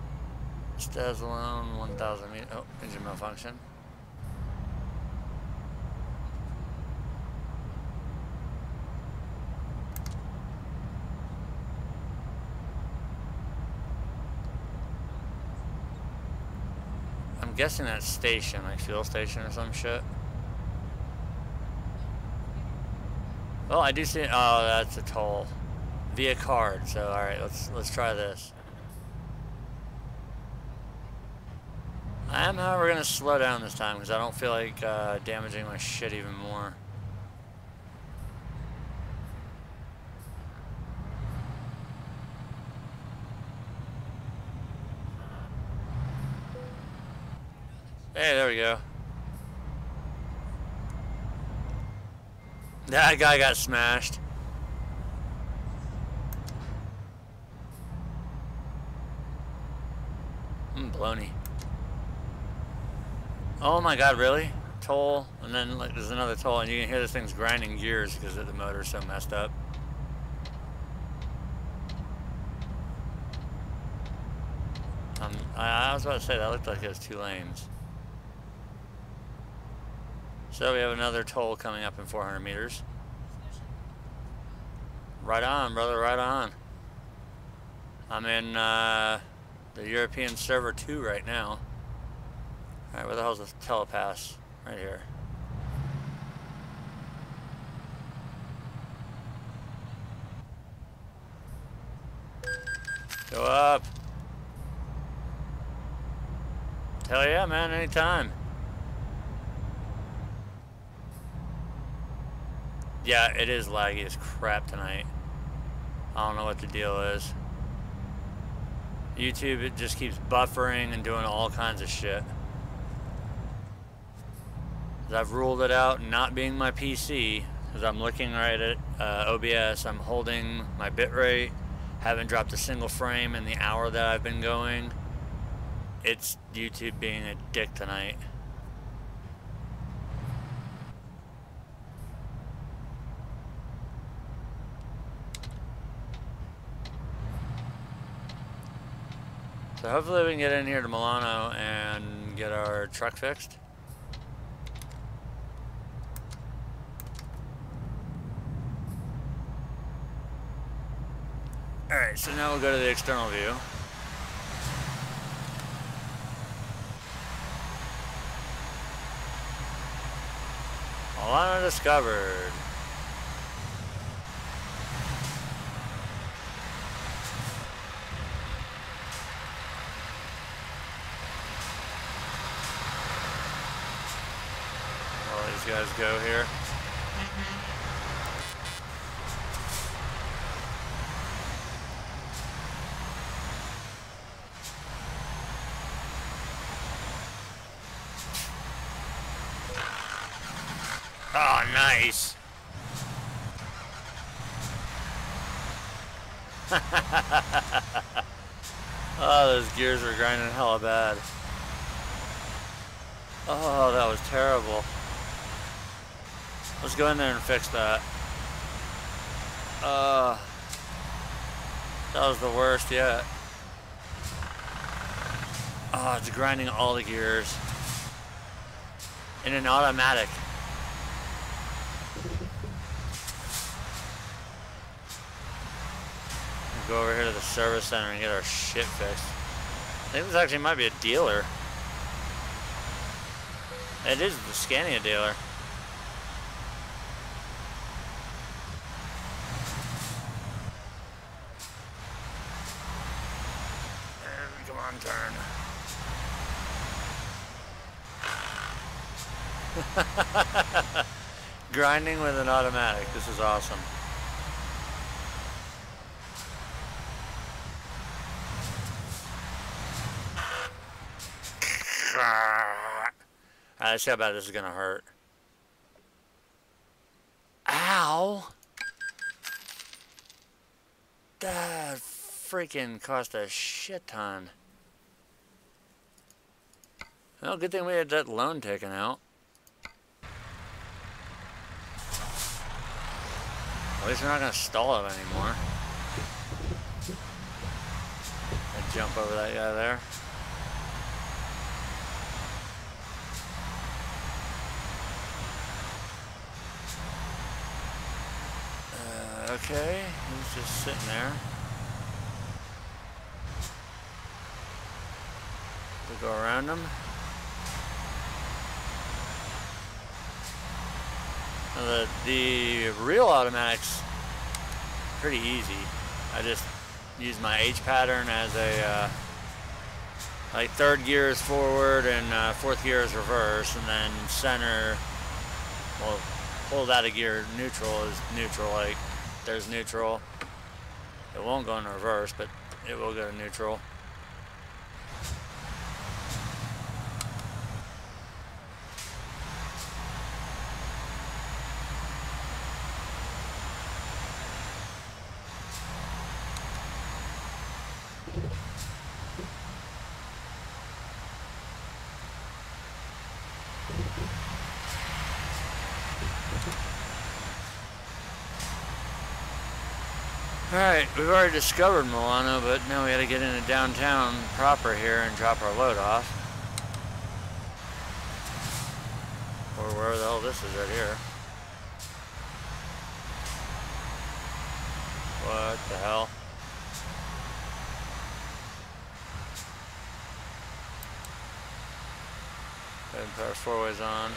stays alone, 1,000 meters. Oh, engine malfunction. I'm guessing that's station, like fuel station or some shit. Oh, I do see. Oh, that's a toll via card. So, all right, let's try this. I am, however, gonna slow down this time because I don't feel like damaging my shit even more. Hey, there we go. That guy got smashed. Baloney. Oh my god, really? Toll, and then like there's another toll, and you can hear this thing's grinding gears because the motor's so messed up. I was about to say that looked like it was 2 lanes. So we have another toll coming up in 400 meters. Right on, brother, right on. I'm in the European server 2 right now. Alright, where the hell's the telepass? Right here. Go up. Hell yeah, man, anytime. Yeah, it is laggy as crap tonight. I don't know what the deal is. YouTube, it just keeps buffering and doing all kinds of shit. I've ruled it out not being my PC, because I'm looking right at OBS. I'm holding my bitrate, haven't dropped a single frame in the hour that I've been going. It's YouTube being a dick tonight. So hopefully we can get in here to Milano and get our truck fixed. Alright, so now we'll go to the external view. Milano discovered. These guys go here. Oh, nice. Oh, those gears were grinding hella bad. Oh, that was terrible. Let's go in there and fix that. That was the worst yet. Oh, it's grinding all the gears. In an automatic. We'll go over here to the service center and get our shit fixed. I think this actually might be a dealer. It is the Scania dealer. And come on, turn. Grinding with an automatic. This is awesome. Alright, let's see how bad this is gonna hurt. Ow! That freaking cost a shit ton. Well, good thing we had that loan taken out. At least we're not gonna stall it anymore. I jump over that guy there. Okay, he's just sitting there. We'll go around him. The real automatics, pretty easy. I just use my H pattern as a, like third gear is forward and fourth gear is reverse, and then center, well, hold out of gear, neutral is neutral, like there's neutral. It won't go in reverse, but it will go to neutral. Alright, we've already discovered Milano, but now we gotta get into downtown proper here and drop our load off. Or wherever the hell this is right here. What the hell? Go ahead and put our four-ways on.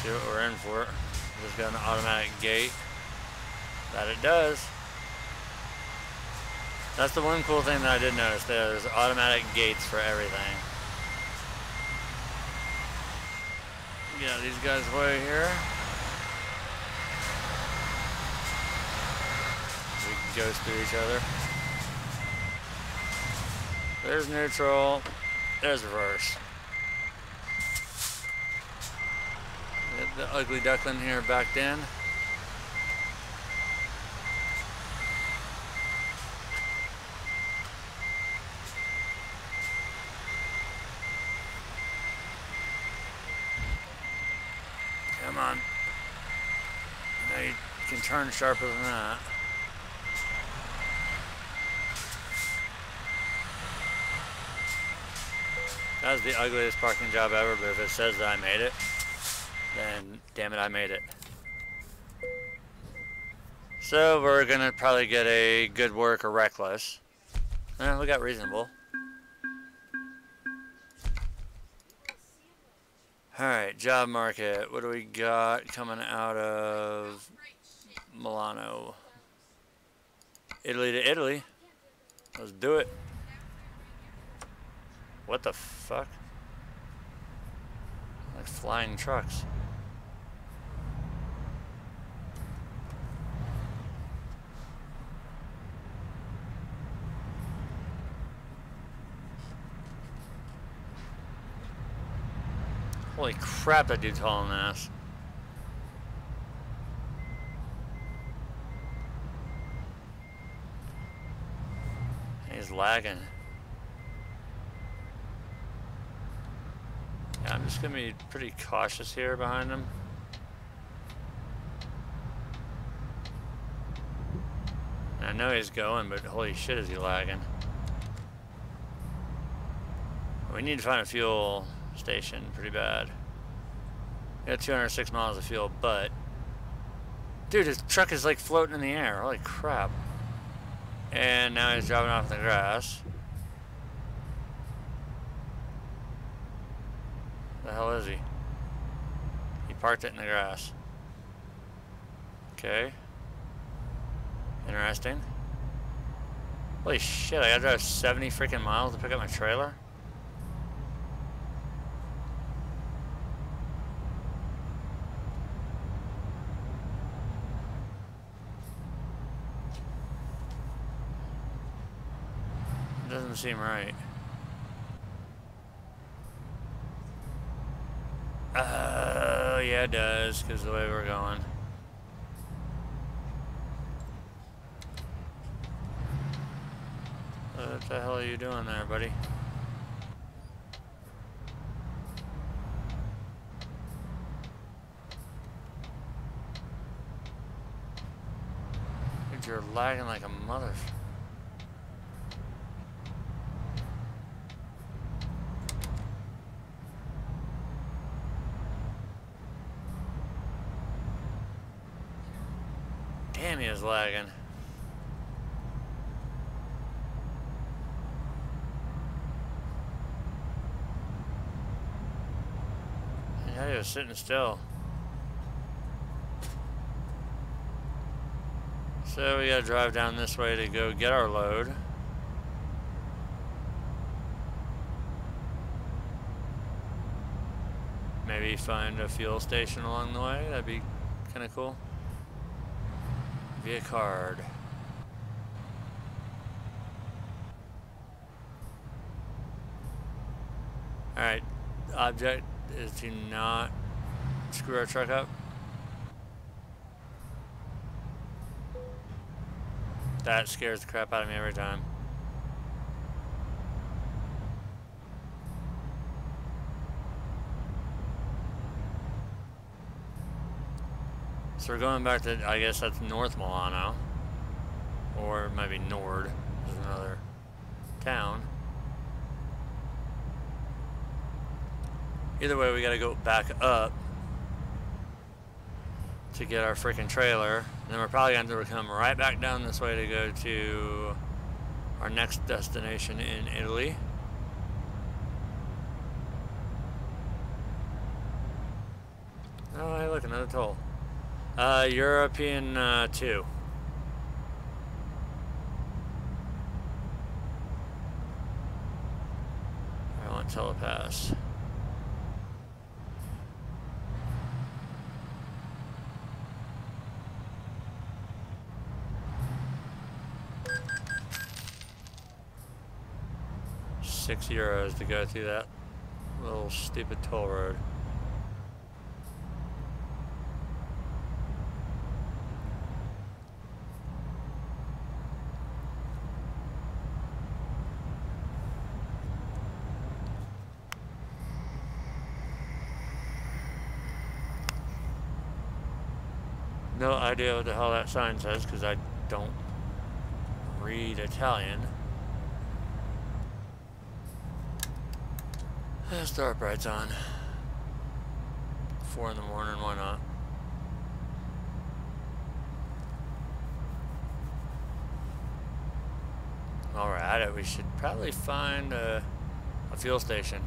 See what we're in for. Just got an automatic gate. That it does. That's the one cool thing that I did notice. There's automatic gates for everything. Yeah, these guys way here. We can ghost through each other. There's neutral. There's reverse. Get the ugly duckling here backed in. Come on. Now you can turn sharper than that. That was the ugliest parking job ever, but if it says that I made it, then damn it, I made it. So we're gonna probably get a good work or reckless. We got reasonable. Alright, job market. What do we got coming out of Milano? Italy to Italy. Let's do it. What the fuck? Like flying trucks. Holy crap, that dude's hauling ass. He's lagging. Yeah, I'm just gonna be pretty cautious here behind him. I know he's going, but holy shit is he lagging. We need to find a fuel station pretty bad. We got 206 miles of fuel, but... Dude, his truck is like floating in the air. Holy crap. And now he's driving off in the grass. The hell is he? He parked it in the grass. Okay. Interesting. Holy shit, I gotta drive 70 freaking miles to pick up my trailer? It doesn't seem right. Oh, yeah it does, because the way we're going. What the hell are you doing there, buddy? Dude, you're lagging like a mother... Damn, he is lagging. Yeah, he was sitting still. So we gotta drive down this way to go get our load. Maybe find a fuel station along the way. That'd be kind of cool. Via card. Alright, object is to not screw our truck up. That scares the crap out of me every time. So we're going back to, I guess that's North Milano. Or maybe Nord is another town. Either way, we gotta go back up to get our freaking trailer. And then we're probably going to come right back down this way to go to our next destination in Italy. Oh, hey, look, another toll. European 2. I want telepass. €6 to go through that little stupid toll road. No idea what the hell that sign says because I don't read Italian. Start brights on. 4 in the morning, why not? Alright, we should probably find a fuel station.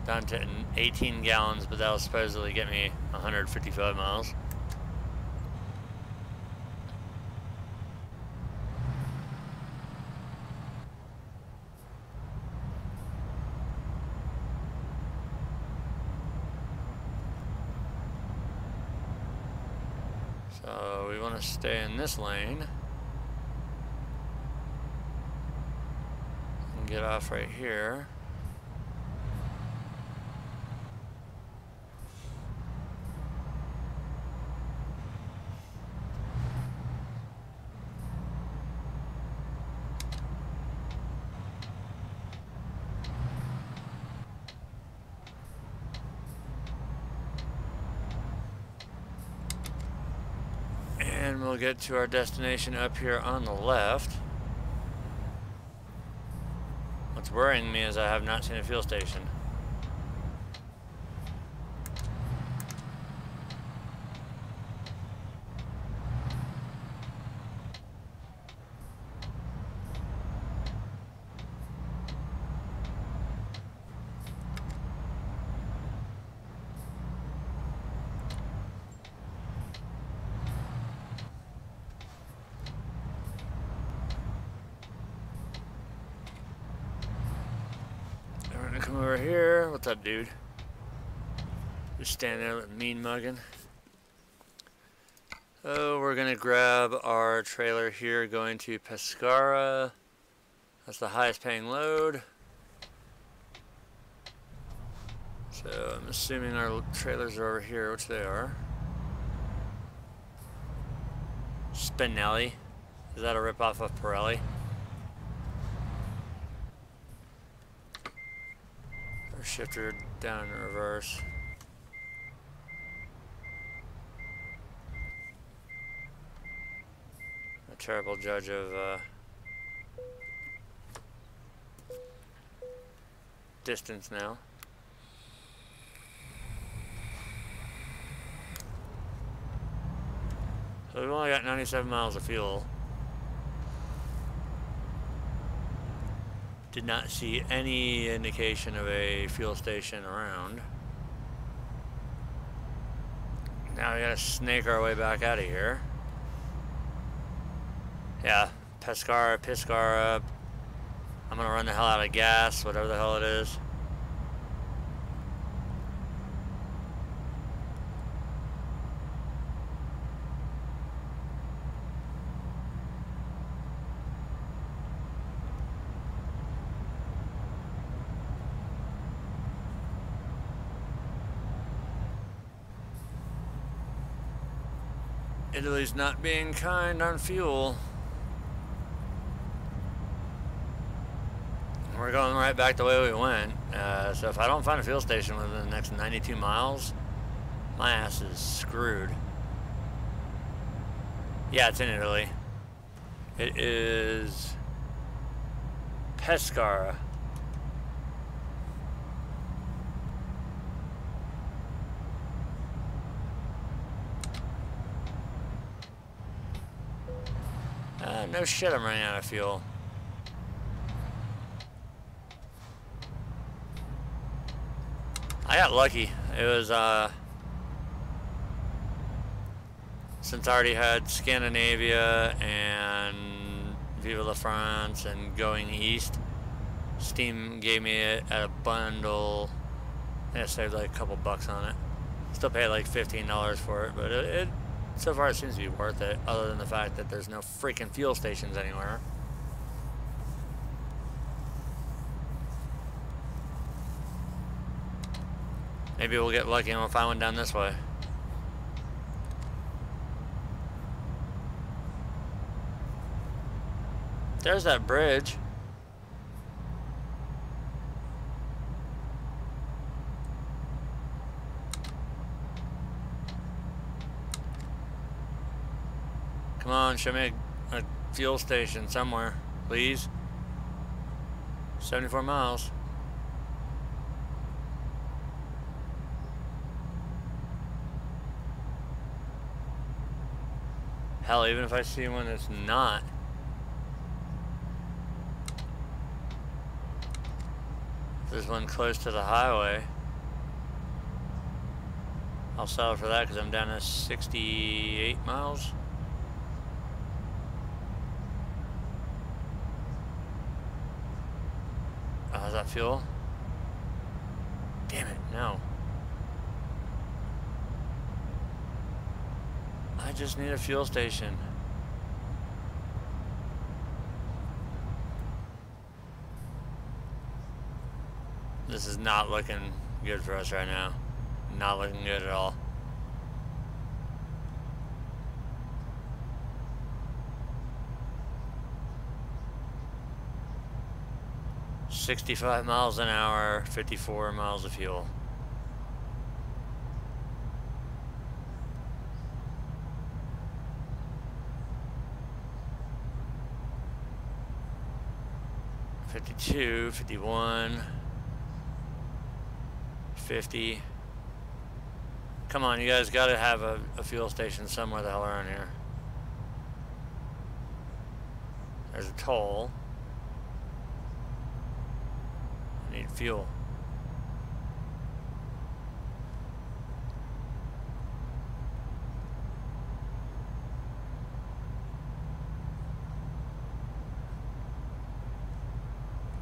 Down to 18 gallons, but that'll supposedly get me 155 miles. So we want to stay in this lane and get off right here. And we'll get to our destination up here on the left. What's worrying me is I have not seen a fuel station. Come over here. What's up, dude? Just stand there mean mugging. Oh, we're gonna grab our trailer here going to Pescara. That's the highest paying load. So I'm assuming our trailers are over here, which they are. Spinelli. Is that a ripoff of Pirelli? Shifter down in reverse. A terrible judge of distance now. So we've only got 97 miles of fuel. Did not see any indication of a fuel station around. Now we gotta snake our way back out of here. Yeah, Pescara. I'm gonna run the hell out of gas, whatever the hell it is. Italy's not being kind on fuel. We're going right back the way we went. So if I don't find a fuel station within the next 92 miles, my ass is screwed. Yeah, it's in Italy. It is Pescara. No shit, I'm running out of fuel. I got lucky. It was, since I already had Scandinavia and Viva la France and going east, Steam gave me it at a bundle. I saved like a couple bucks on it. Still paid like $15 for it, but it so far it seems to be worth it, other than the fact that there's no freaking fuel stations anywhere. Maybe we'll get lucky and we'll find one down this way. There's that bridge. Come on, show me a fuel station somewhere, please. 74 miles. Hell, even if I see one that's not. There's one close to the highway. I'll settle for that because I'm down to 68 miles. Oh, is that fuel? Damn it, no. I just need a fuel station. This is not looking good for us right now. Not looking good at all. $65 miles an hour, 54 miles of fuel. 52, 51, 50. Come on, you guys gotta have a fuel station somewhere the hell around here. There's a toll. I need fuel.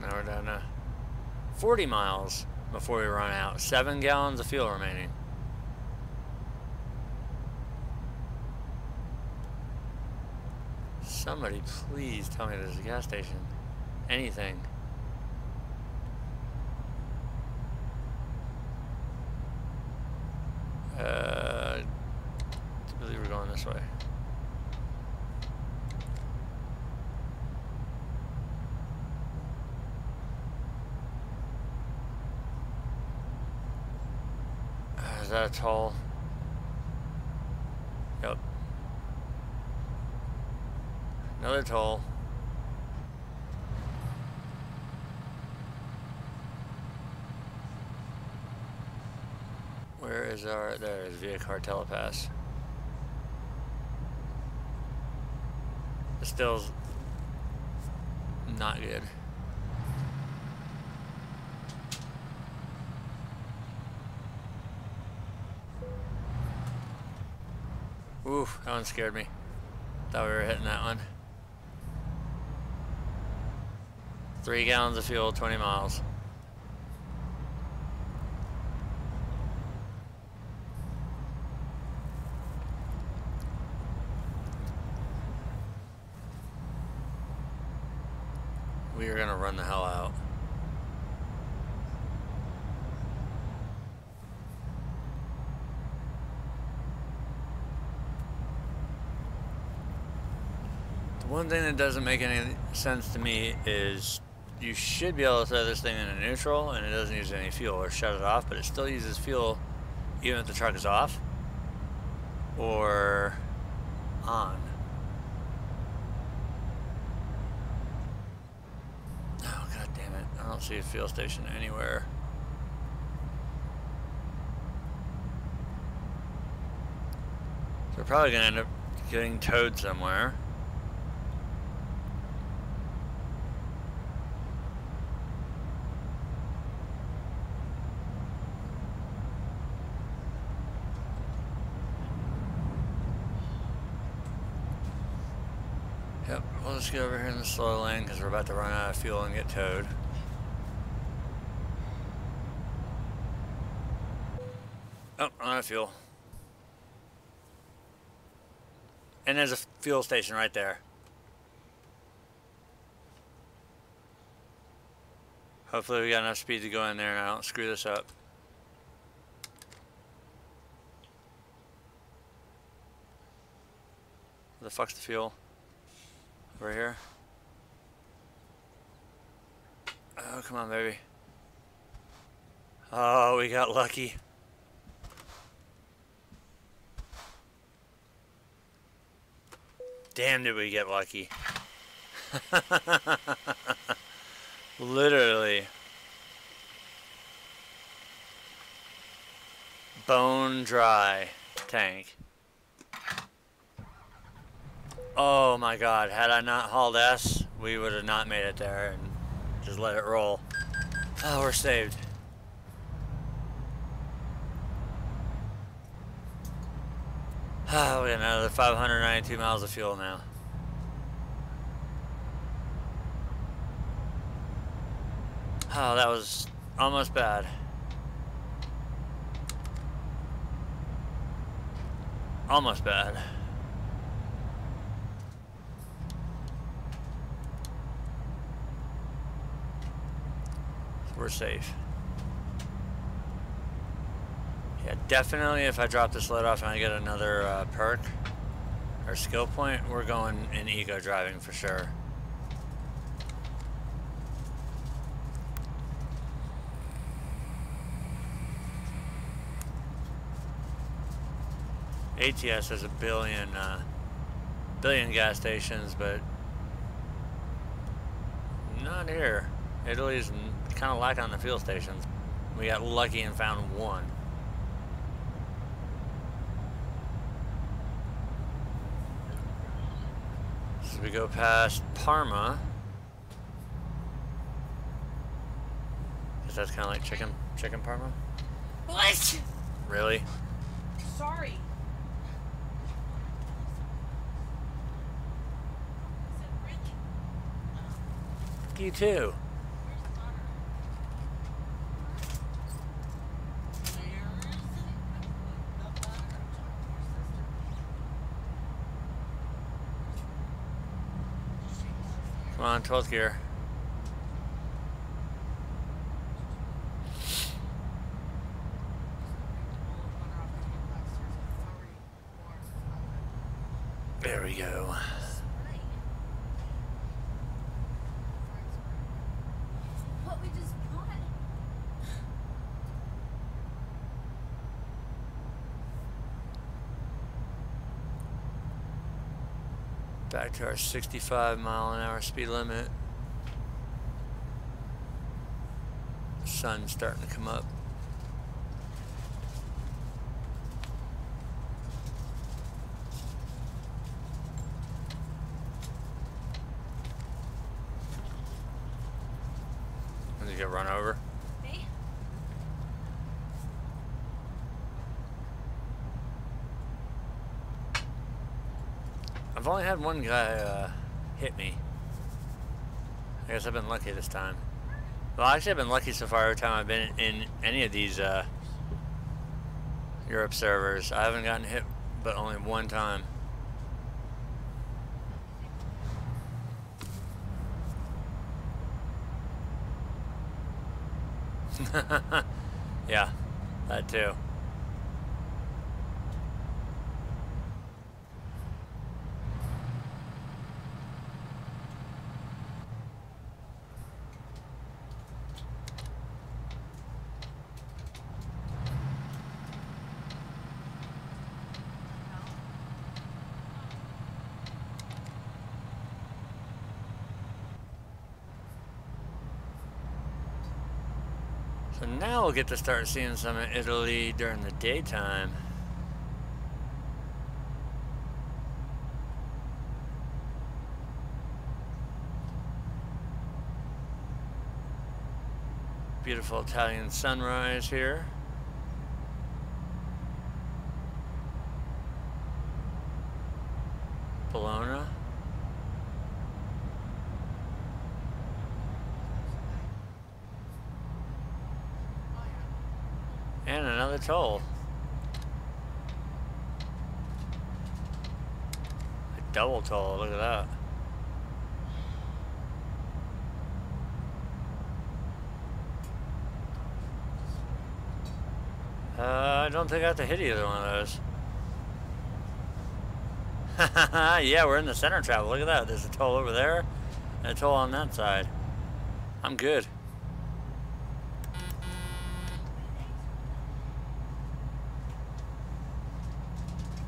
Now we're down to 40 miles before we run out. 7 gallons of fuel remaining. Somebody please tell me there's a gas station. Anything. I believe we're going this way. Is that a toll? Yep. Another toll. Where is our... There's Via Cartel Pass. It still's not good. Oof, that one scared me. Thought we were hitting that one. 3 gallons of fuel, 20 miles. We are gonna run the hell out. The one thing that doesn't make any sense to me is you should be able to throw this thing in a neutral and it doesn't use any fuel, or shut it off, but it still uses fuel even if the truck is off or on. Oh, god damn it. I don't see a fuel station anywhere. So we're probably going to end up getting towed somewhere. Yep, we'll just get over here in the slow lane because we're about to run out of fuel and get towed. Oh, I'm out of fuel. And there's a fuel station right there. Hopefully we got enough speed to go in there and I don't screw this up. Where the fuck's the fuel? Over here. Oh, come on, baby. Oh, we got lucky. Damn, did we get lucky. Literally. Bone dry tank. Oh my god, had I not hauled S, we would have not made it there and just let it roll. Oh, we're saved. Oh, we got another 592 miles of fuel now. Oh, that was almost bad. Almost bad. We're safe. Yeah, definitely if I drop this load off and I get another perk or skill point, we're going in eco driving for sure. ATS has a billion gas stations, but not here. Italy's kind of lacking on the fuel stations. We got lucky and found one. As we go past Parma, because that's kind of like chicken Parma. What? Really? Sorry. You too. Come on, 12th gear. There we go. What we just bought. Back to our 65-mile-an-hour speed limit. Sun's starting to come up. Did you get run over? Me? I've only had one guy hit me. I guess I've been lucky this time. Well, actually, I've been lucky so far every time I've been in any of these Europe servers. I haven't gotten hit but only one time. Yeah, that too. So now we'll get to start seeing some of Italy during the daytime. Beautiful Italian sunrise here. Bologna. And another toll. A double toll, look at that. I don't think I have to hit either one of those. Yeah, we're in the center travel. Look at that. There's a toll over there and a toll on that side. I'm good.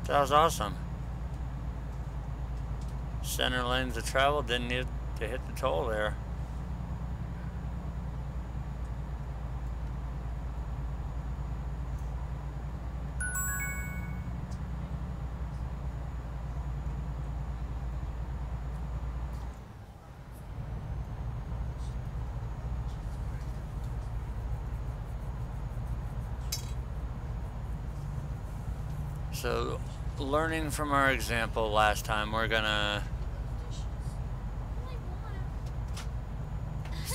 That was awesome. Center lanes of travel, didn't need to hit the toll there. So, learning from our example last time, we're gonna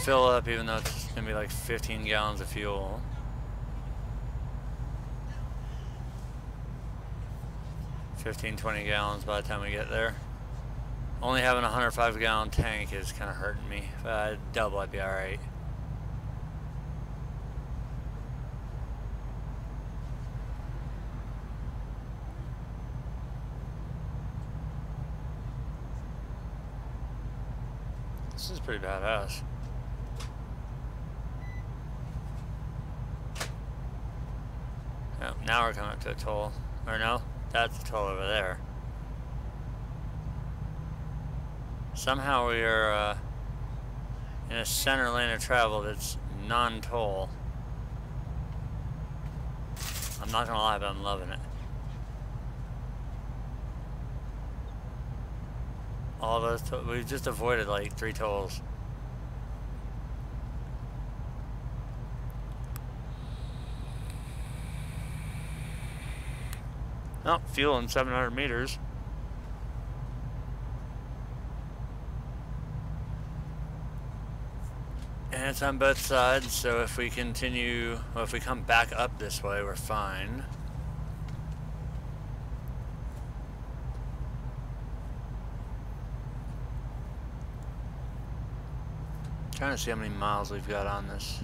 fill up, even though it's gonna be like 15 gallons of fuel. $15-20 gallons by the time we get there. Only having a 105-gallon tank is kind of hurting me. If I had double, I'd be alright. This is pretty badass. Oh, now we're coming up to a toll. Or no, that's a toll over there. Somehow we are in a center lane of travel that's non-toll. I'm not gonna lie, but I'm loving it. All those, we've just avoided like 3 tolls. Oh, fuel in 700 meters. And it's on both sides, so if we continue, well, if we come back up this way, we're fine. Trying to see how many miles we've got on this.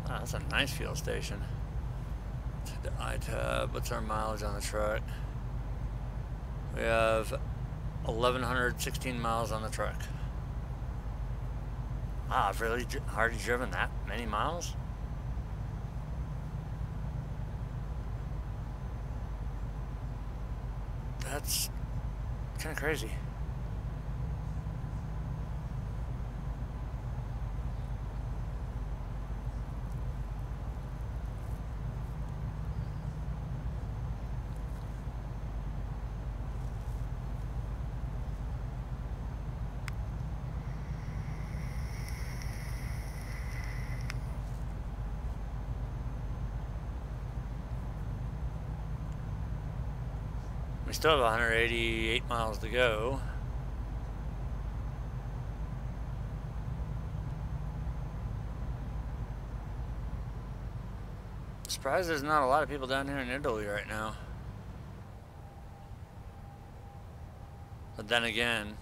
Oh, that's a nice fuel station. To the iTab, what's our mileage on the truck? We have 1,116 miles on the truck. Ah, I've really hardly driven that many miles? That's kind of crazy. We still have 188 miles to go. Surprised there's not a lot of people down here in Italy right now. But then again,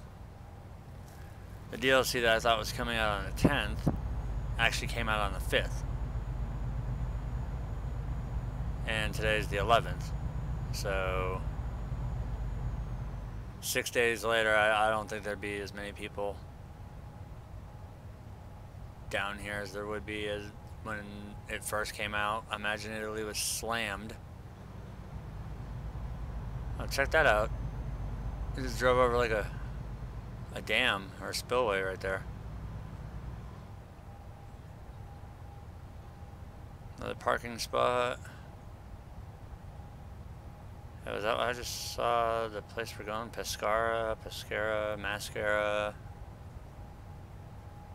the DLC that I thought was coming out on the 10th actually came out on the 5th. And today's the 11th. So 6 days later, I don't think there'd be as many people down here as there would be as when it first came out. I imagine Italy was slammed. Oh, check that out. It just drove over like a dam or a spillway right there. Another parking spot. Oh, is that what I just saw? The place we're going? Pescara, Mascara,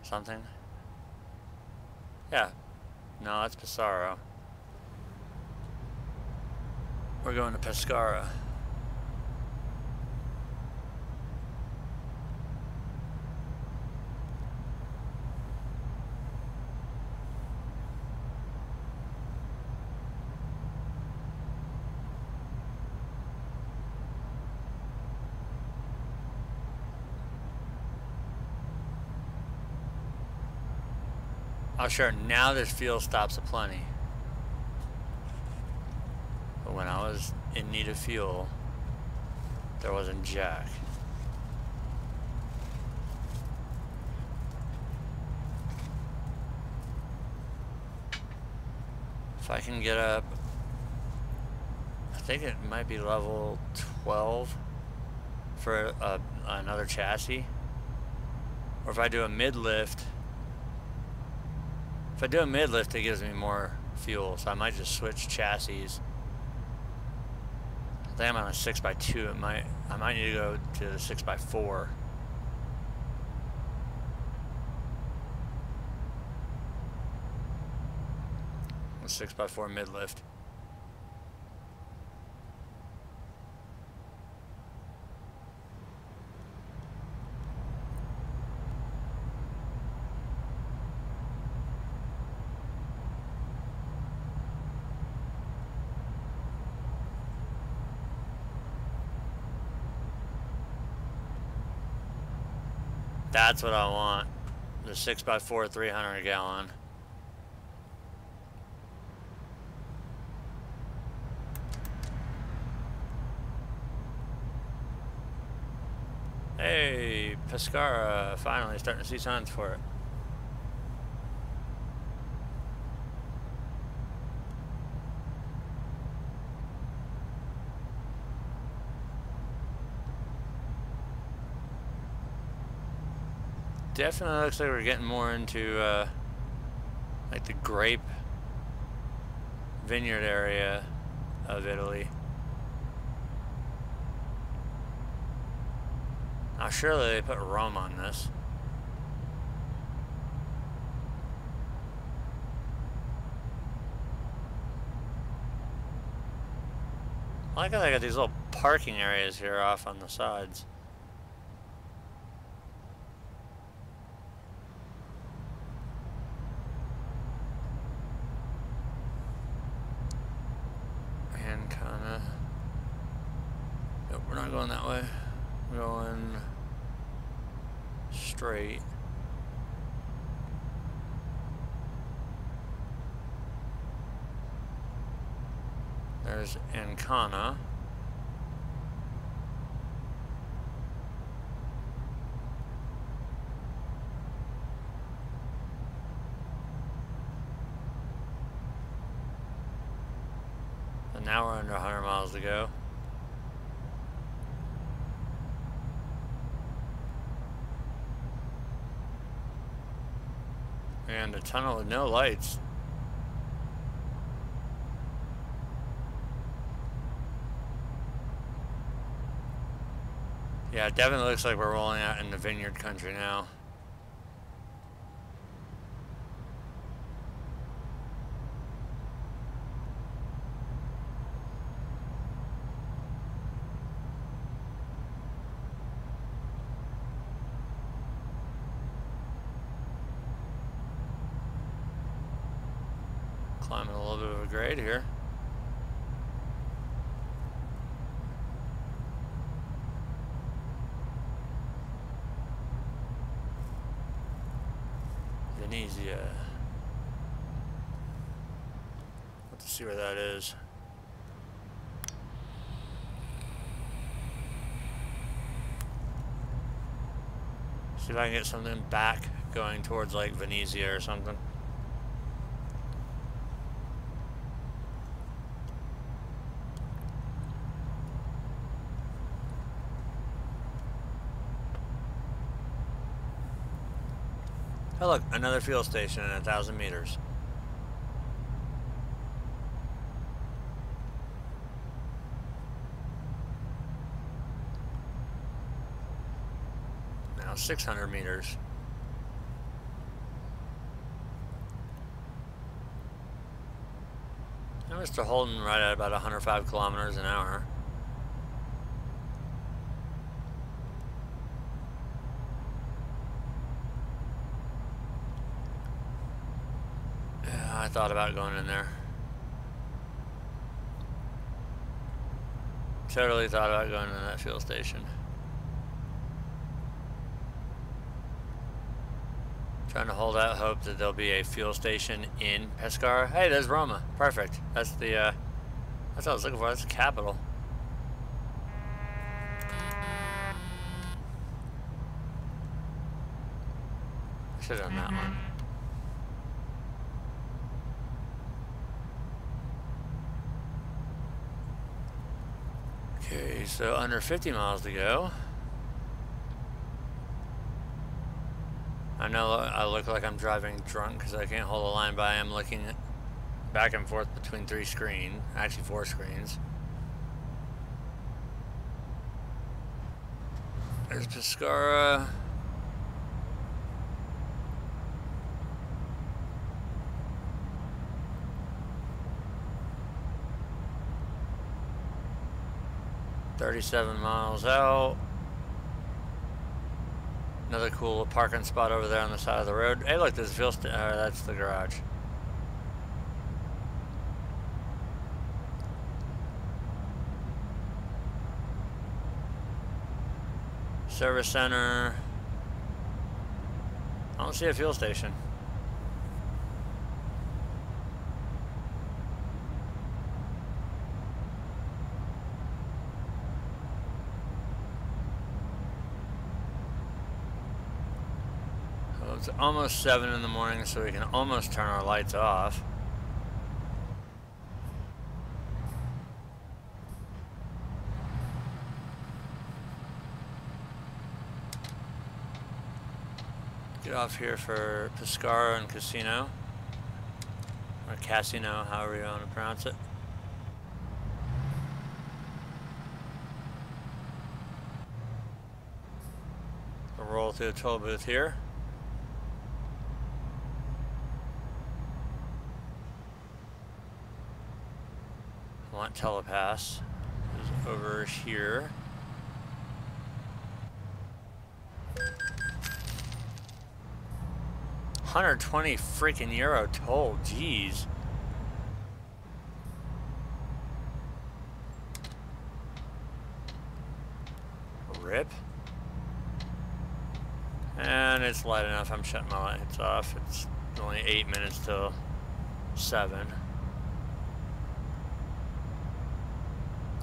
something? Yeah. No, that's Pesaro. We're going to Pescara. Oh sure, now there's fuel stops aplenty. But when I was in need of fuel, there wasn't jack. If I can get up, I think it might be level 12 for another chassis. Or if I do a mid-lift, it gives me more fuel, so I might just switch chassis. I think I'm on a 6x2. I might need to go to the 6x4. A 6x4 mid-lift. That's what I want. The 6x4 300 gallon. Hey, Pescara, finally starting to see signs for it. definitely looks like we're getting more into like the grape vineyard area of Italy. Now surely they put Rome on this. I like how they got these little parking areas here off on the sides. And kinda... Nope, we're not going that way. We're going straight. There's Ancona. And now we're under 100 miles to go. And a tunnel with no lights. Yeah, it definitely looks like we're rolling out into vineyard country now. Climbing a little bit of a grade here. Venezia. Let's see where that is. See if I can get something back going towards like Venezia or something. Oh look, another fuel station at 1,000 meters. Now 600 meters. Now we're still holding right at about 105 kilometers an hour. I thought about going in there. Totally thought about going to that fuel station. Trying to hold out hope that there'll be a fuel station in Pescara. Hey, there's Roma. Perfect. That's the, that's what I was looking for. That's the capital. I should have done that one. Okay, so under 50 miles to go. I know I look like I'm driving drunk because I can't hold a line, but I am looking back and forth between 3 screens, actually 4 screens. There's Pescara. $37 miles out. Another cool parking spot over there on the side of the road. Hey, look, there's a fuel station. That's the garage. Service center. I don't see a fuel station. It's almost 7 in the morning, so we can almost turn our lights off. Get off here for Pescara and Casino. Or Casino, however you want to pronounce it. We'll roll through the toll booth here. I want telepass. Is over here. €120 freaking euro toll, jeez. Rip. And it's light enough, I'm shutting my lights off. It's only 8 minutes till 7.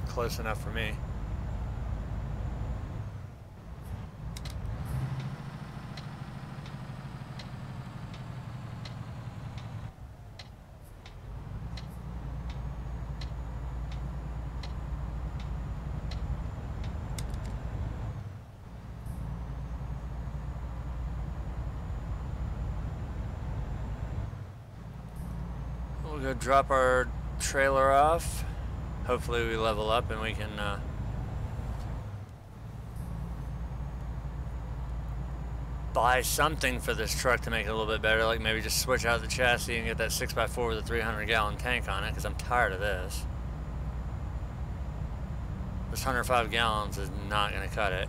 Close enough for me. We'll go drop our trailer off. Hopefully we level up and we can buy something for this truck to make it a little bit better, like maybe just switch out the chassis and get that 6x4 with a 300-gallon tank on it, because I'm tired of this. This 105 gallons is not going to cut it.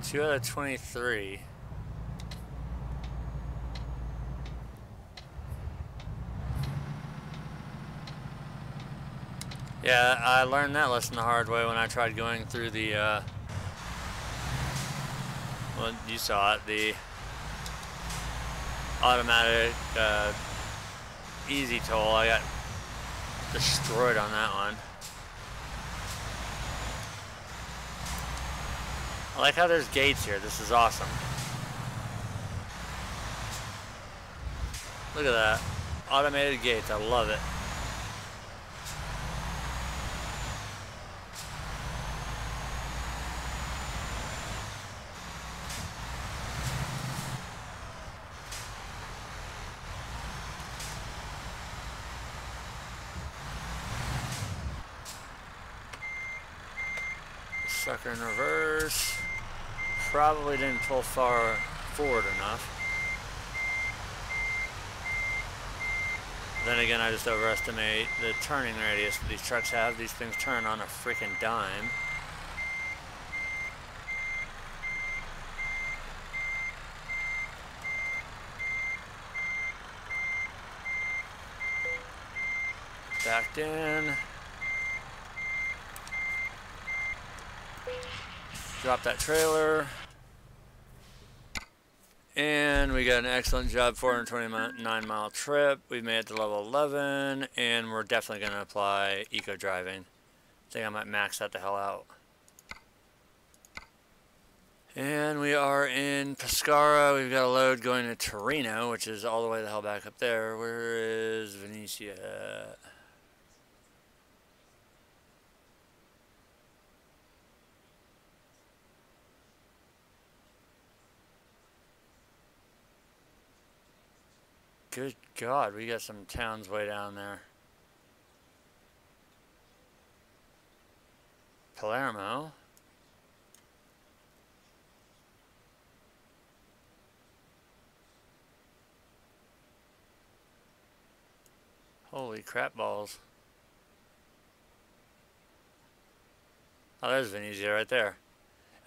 Two out of 23. Yeah, I learned that lesson the hard way when I tried going through the, well, you saw it, the automatic, easy toll. I got destroyed on that one. I like how there's gates here. This is awesome. Look at that. Automated gates. I love it. Sucker in reverse. Probably didn't pull far forward enough. Then again, I just overestimate the turning radius that these trucks have. These things turn on a freaking dime. Backed in. Drop that trailer. And we got an excellent job, 429-mile trip. We've made it to level 11, and we're definitely going to apply eco driving. I think I might max that the hell out. And we are in Pescara. We've got a load going to Torino, which is all the way the hell back up there. Where is Venetia? Good God, we got some towns way down there. Palermo. Holy crap balls. Oh, there's Venezia right there.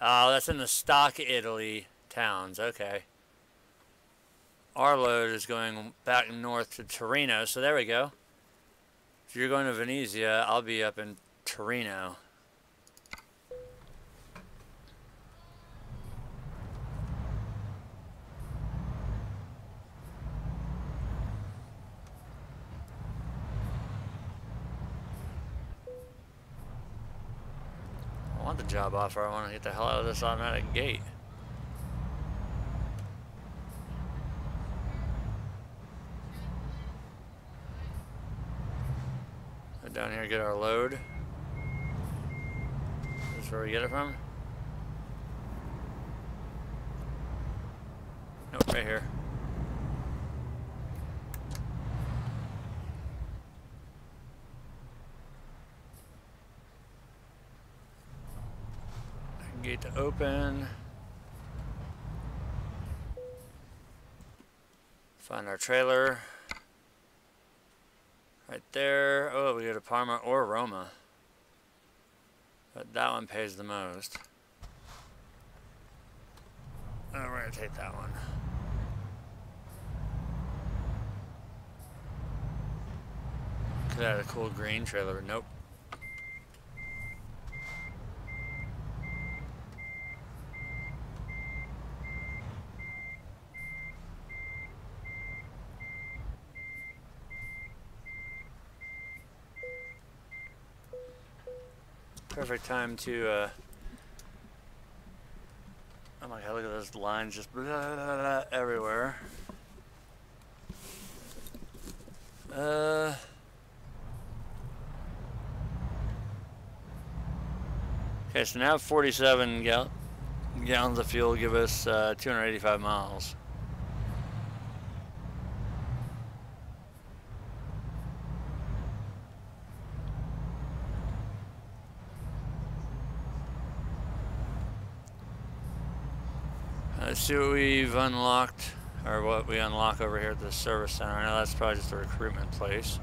Oh, that's in the stock Italy towns. Okay. Our load is going back north to Torino, so there we go. If you're going to Venezia, I'll be up in Torino. I want the job offer. I want to get the hell out of this automatic gate. Down here, get our load. That's where we get it from? Nope, right here. Gate to open. Find our trailer. Right there. Oh, we go to Parma or Roma. But that one pays the most. Oh, we're gonna take that one. Could have had a cool green trailer, but nope. Perfect time to, oh my god, look at those lines just blah, blah, blah, blah, everywhere. Okay, so now 47 gallons of fuel give us 285 miles. Let's see what we've unlocked, or what we unlock over here at the service center. I know that's probably just a recruitment place.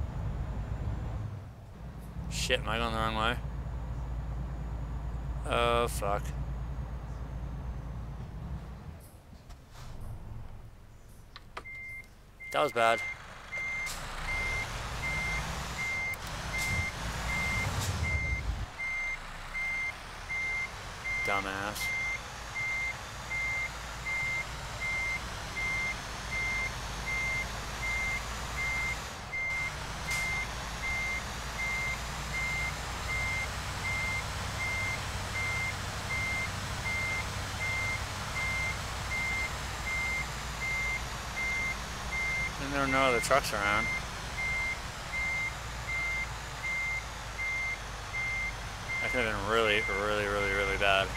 Shit, am I going the wrong way? Oh, fuck. That was bad. Dumbass. And there are no other trucks around. That could have been really, really, really, really bad.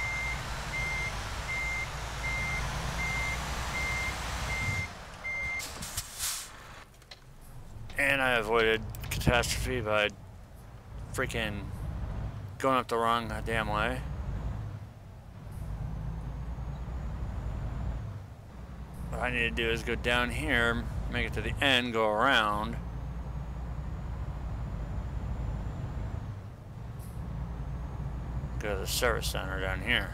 And I avoided catastrophe by freaking going up the wrong goddamn way. What I need to do is go down here, make it to the end, go around. Go to the service center down here.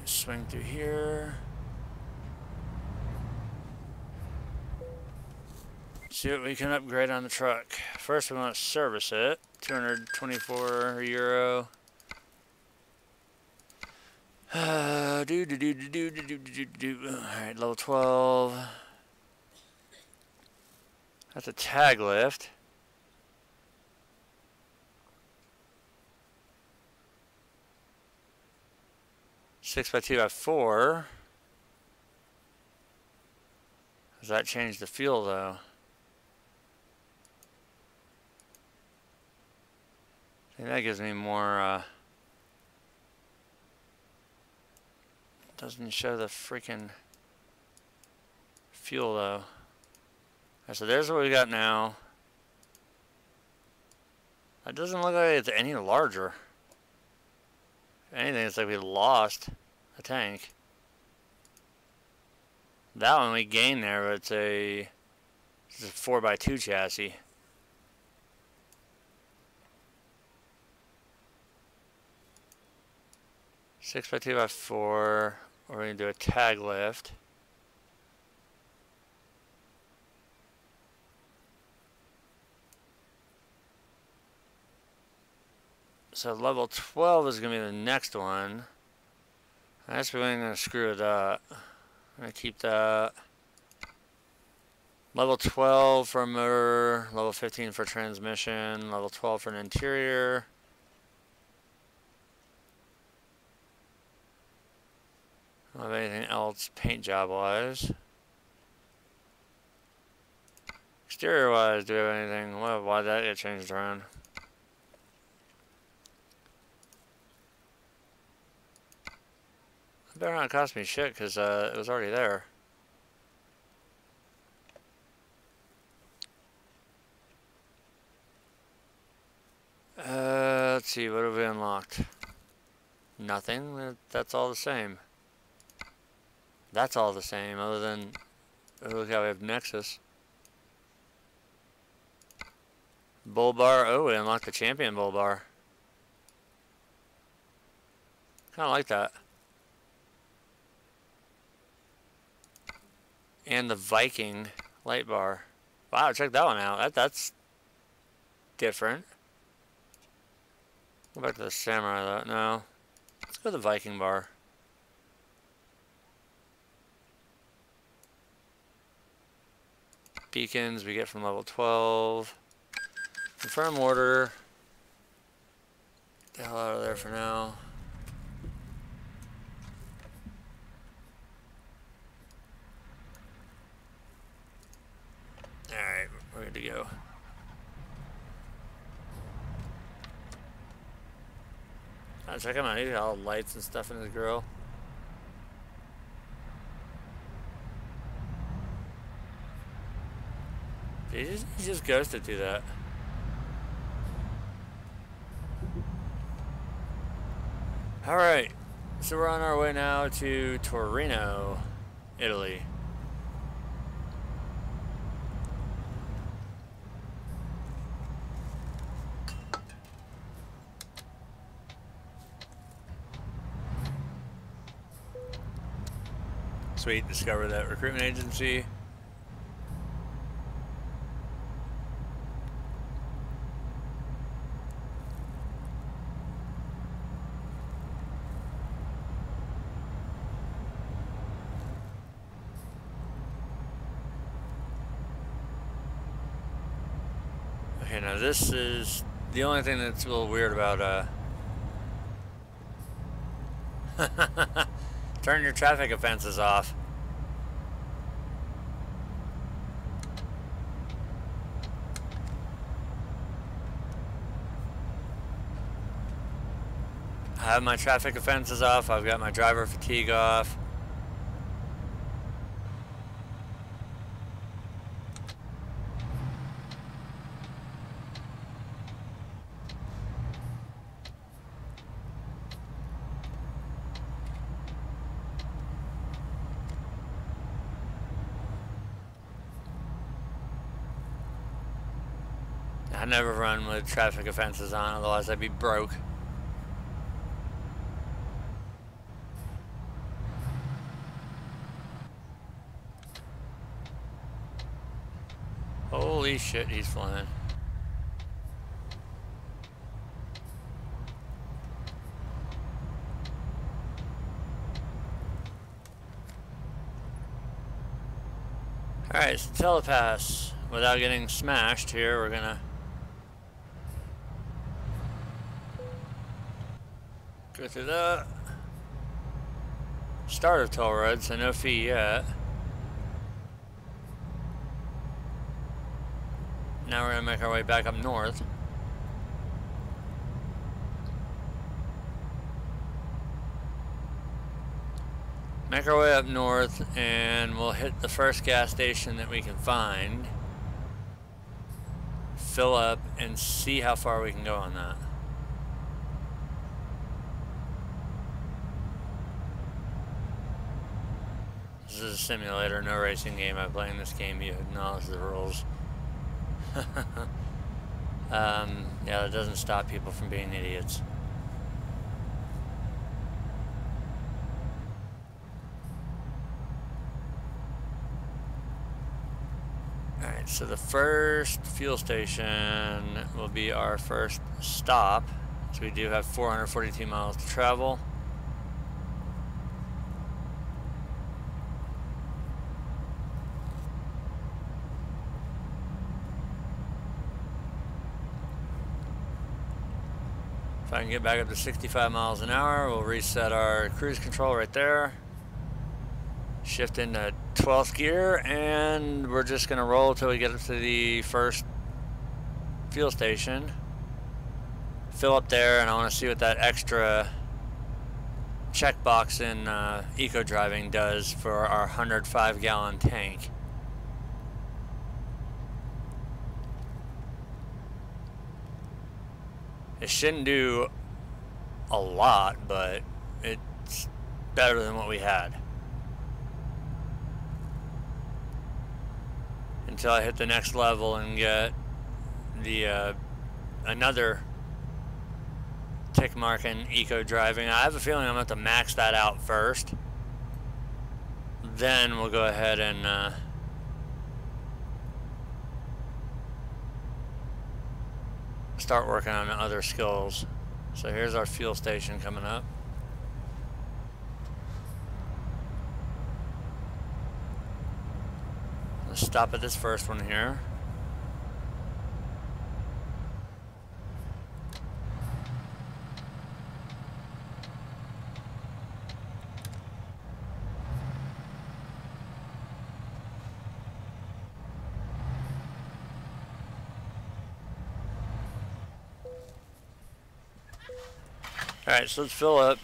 Swing through here. See what we can upgrade on the truck. First, we want to service it. 224 euro. Alright, level 12. That's a tag lift. Six by 2x4. Does that change the fuel though? I think that gives me more, doesn't show the freaking fuel though. Alright, so there's what we got now. That doesn't look like it's any larger. If anything, it's like we lost a tank. That one we gained there, but it's a 4x2 chassis. Six by 2x4. We're gonna do a tag lift. So level 12 is going to be the next one. I guess we ain't going to screw with that. I'm going to keep that. Level 12 for motor, level 15 for transmission, level 12 for an interior. I don't have anything else paint job wise. Exterior wise, do we have anything? Why did that get changed around? It better not cost me shit because it was already there. Let's see, what have we unlocked? Nothing. That's all the same. That's all the same, other than, oh, look how we have Nexus. Bull bar. Oh, we unlocked the champion bull bar. Kind of like that. And the Viking light bar. Wow, check that one out. That's different. Go back to the samurai though. No. Let's go to the Viking bar. Beacons we get from level 12. Confirm order. Get the hell out of there for now. Alright, we're good to go. Oh, check him out, he's got all lights and stuff in his grill. He just ghosted through that. Alright, so we're on our way now to Torino, Italy. Sweet, discover that recruitment agency. Okay, now this is the only thing that's a little weird about turn your traffic offenses off. I have my traffic offenses off. I've got my driver fatigue off. I never run with traffic offenses on, otherwise I'd be broke. Holy shit, he's flying. Alright, so telepass. Without getting smashed here, we're gonna go through that. Start of toll road, so no fee yet. Now we're gonna make our way back up north. Make our way up north and we'll hit the first gas station that we can find. Fill up and see how far we can go on that. This is a simulator, no racing game. I'm playing this game, you acknowledge the rules. Yeah, that doesn't stop people from being idiots. Alright, So the first fuel station will be our first stop So we do have 442 miles to travel. If I can get back up to 65 miles an hour, we'll reset our cruise control right there. Shift into 12th gear, and we're just going to roll till we get up to the first fuel station. Fill up there, and I want to see what that extra checkbox in eco driving does for our 105-gallon tank. It shouldn't do a lot, but it's better than what we had. Until I hit the next level and get the another tick mark in eco driving. I have a feeling I'm going to have to max that out first. Then we'll go ahead and start working on other skills. So here's our fuel station coming up. Let's stop at this first one here. Alright, so let's fill up.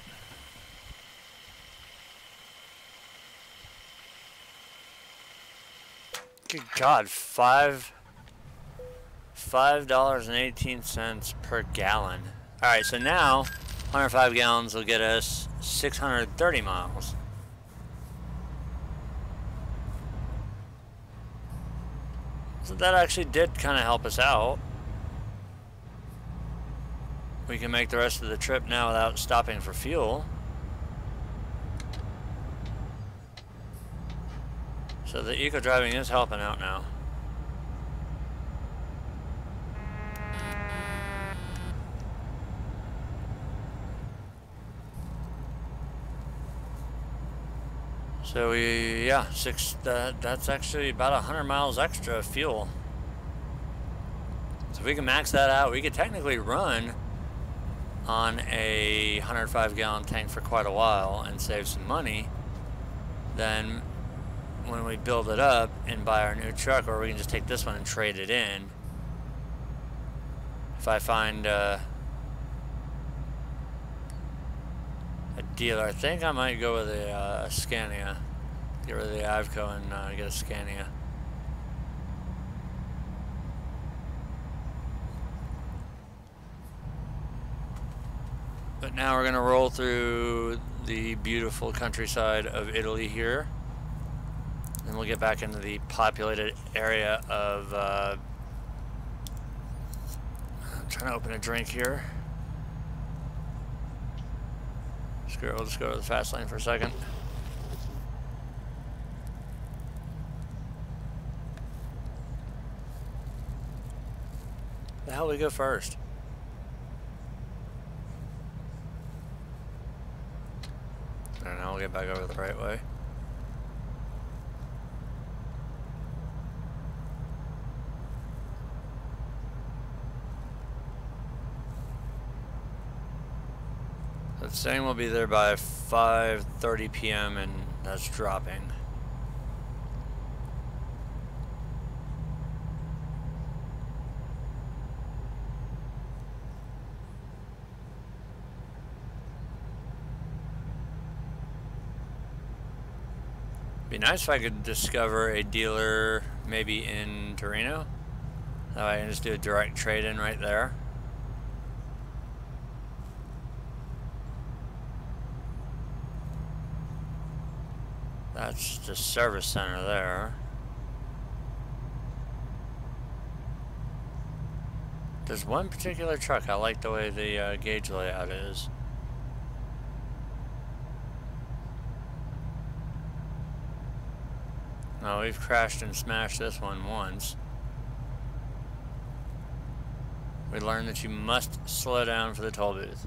Good God, $5.18 per gallon. Alright, so now 105 gallons will get us 630 miles. So that actually did kind of help us out. We can make the rest of the trip now without stopping for fuel. So the eco driving is helping out now. So yeah, that's actually about 100 miles extra fuel. So if we can max that out, we could technically run on a 105-gallon tank for quite a while and save some money. Then when we build it up and buy our new truck, or we can just take this one and trade it in. If I find a dealer, I think I might go with a Scania. Get rid of the Iveco and get a Scania. But now we're going to roll through the beautiful countryside of Italy here. Then we'll get back into the populated area of... I'm trying to open a drink here. We'll just go to the fast lane for a second. The hell we go first? I don't know, we'll get back over the right way. So it's saying we'll be there by 5:30 p.m. and that's dropping. Be nice if I could discover a dealer maybe in Torino. That way I can just do a direct trade-in right there. That's the service center there. There's one particular truck, I like the way the gauge layout is. Oh, we've crashed and smashed this one once. We learned that you must slow down for the toll booth.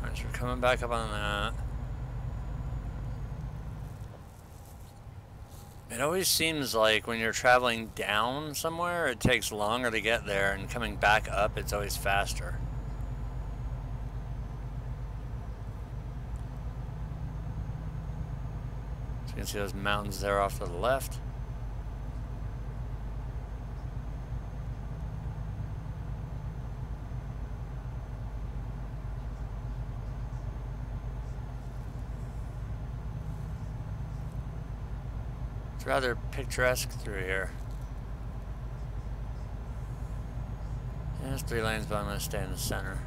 Alright, so we're coming back up on that. It always seems like when you're traveling down somewhere, it takes longer to get there, and coming back up, it's always faster. So you can see those mountains there off to the left. It's rather picturesque through here. Yeah, there's 3 lanes, but I'm going to stay in the center.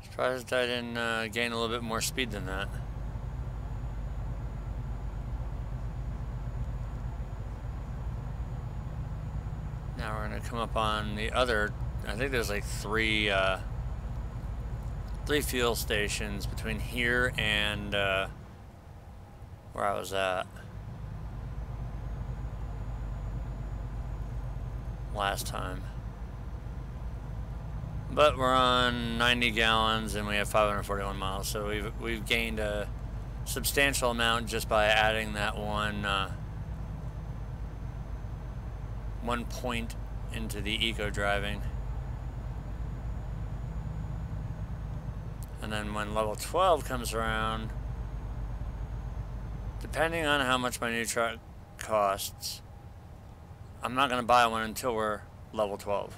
Surprised I didn't gain a little bit more speed than that. Now we're going to come up on the other, I think there's like three fuel stations between here and where I was at last time. But we're on 90 gallons and we have 541 miles, so we've gained a substantial amount just by adding that one point into the eco driving. And then when level 12 comes around, depending on how much my new truck costs, I'm not going to buy one until we're level 12.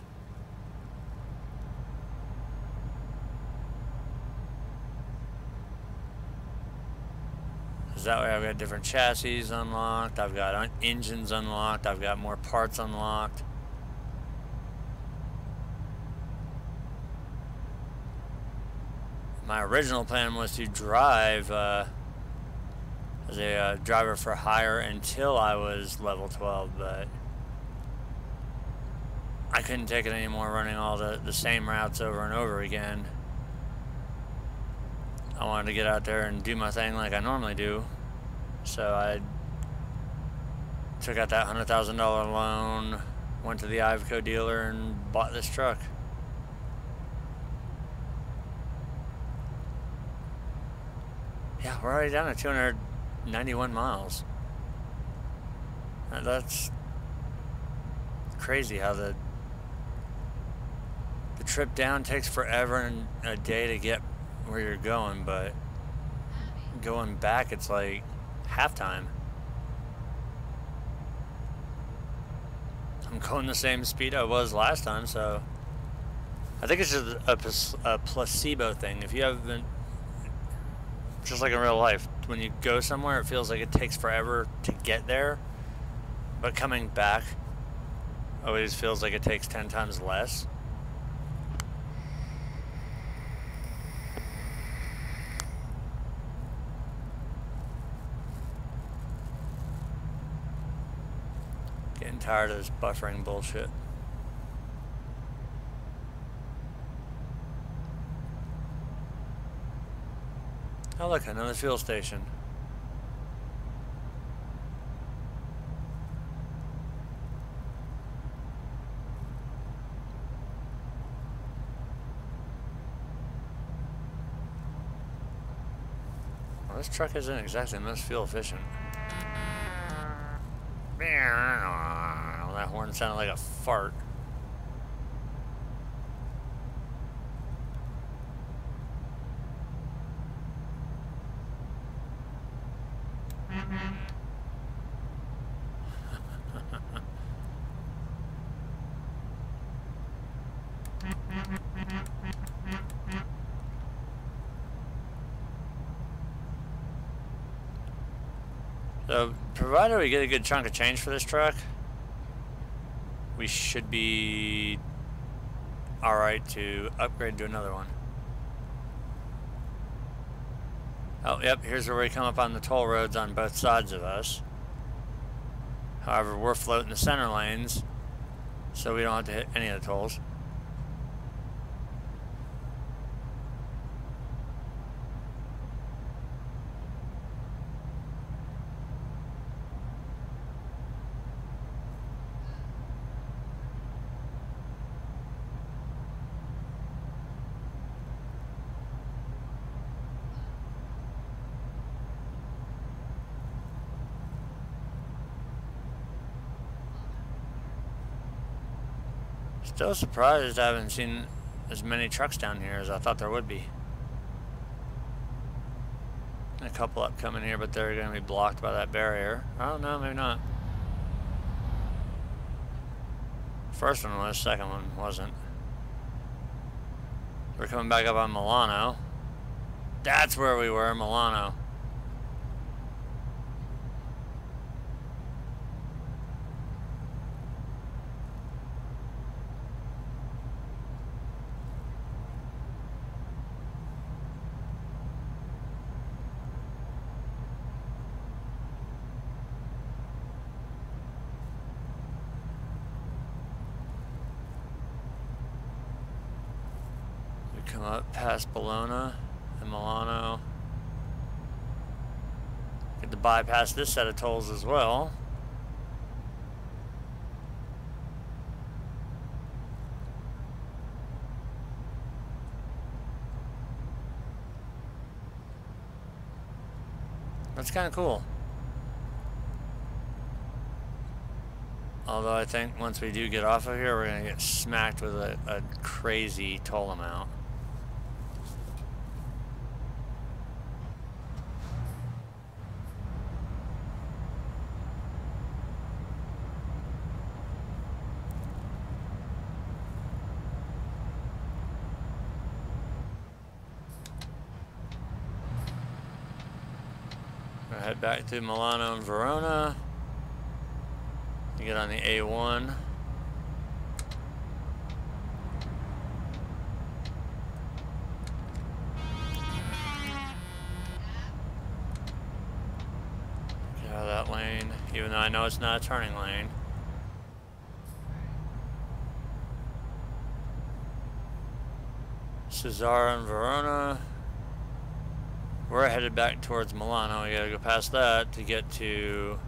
That way I've got different chassis unlocked, I've got engines unlocked, I've got more parts unlocked. My original plan was to drive as a driver for hire until I was level 12, but I couldn't take it anymore running all the same routes over and over again. I wanted to get out there and do my thing like I normally do. So I took out that $100,000 loan, went to the Iveco dealer and bought this truck. Yeah, we're already down to 291 miles. That's crazy how the trip down takes forever and a day to get where you're going, but going back it's like halftime. I'm going the same speed I was last time, so I think it's just a placebo thing. If you haven't, just like in real life, when you go somewhere, it feels like it takes forever to get there, but coming back always feels like it takes 10 times less. Getting tired of this buffering bullshit. Oh look, another fuel station. Well, this truck isn't exactly the most fuel efficient. That horn sounded like a fart. So So, provided we get a good chunk of change for this truck, we should be alright to upgrade to another one. Oh, yep, here's where we come up on the toll roads on both sides of us. However, we're floating the center lanes, so we don't have to hit any of the tolls. Still surprised I haven't seen as many trucks down here as I thought there would be. A couple up coming here, but they're going to be blocked by that barrier. I don't know, maybe not. First one was, second one wasn't. We're coming back up on Milano. That's where we were, Milano. Come up past Bologna and Milano. Get to bypass this set of tolls as well. That's kind of cool. Although I think once we do get off of here, we're going to get smacked with a crazy toll amount. We'll head back through Milano and Verona. Get on the A1. Get out of that lane, even though I know it's not a turning lane. Cesara and Verona. We're headed back towards Milano. We gotta go past that to get to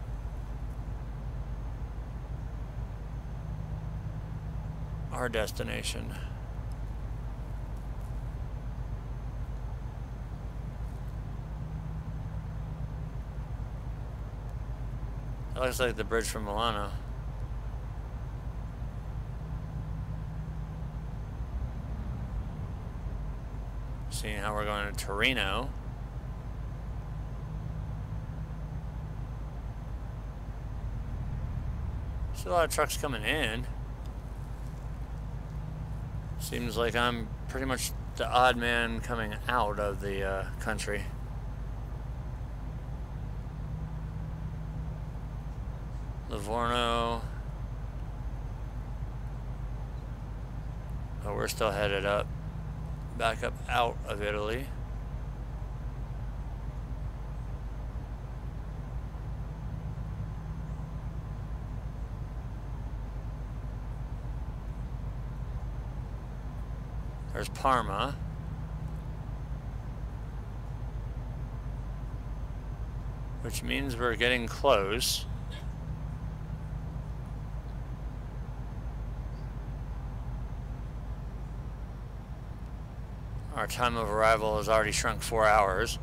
our destination. That looks like the bridge from Milano. Seeing how we're going to Torino. Still a lot of trucks coming in. Seems like I'm pretty much the odd man coming out of the country. Livorno. Oh, we're still headed up. Back up out of Italy. There's Parma. Which means we're getting close. Our time of arrival has already shrunk 4 hours.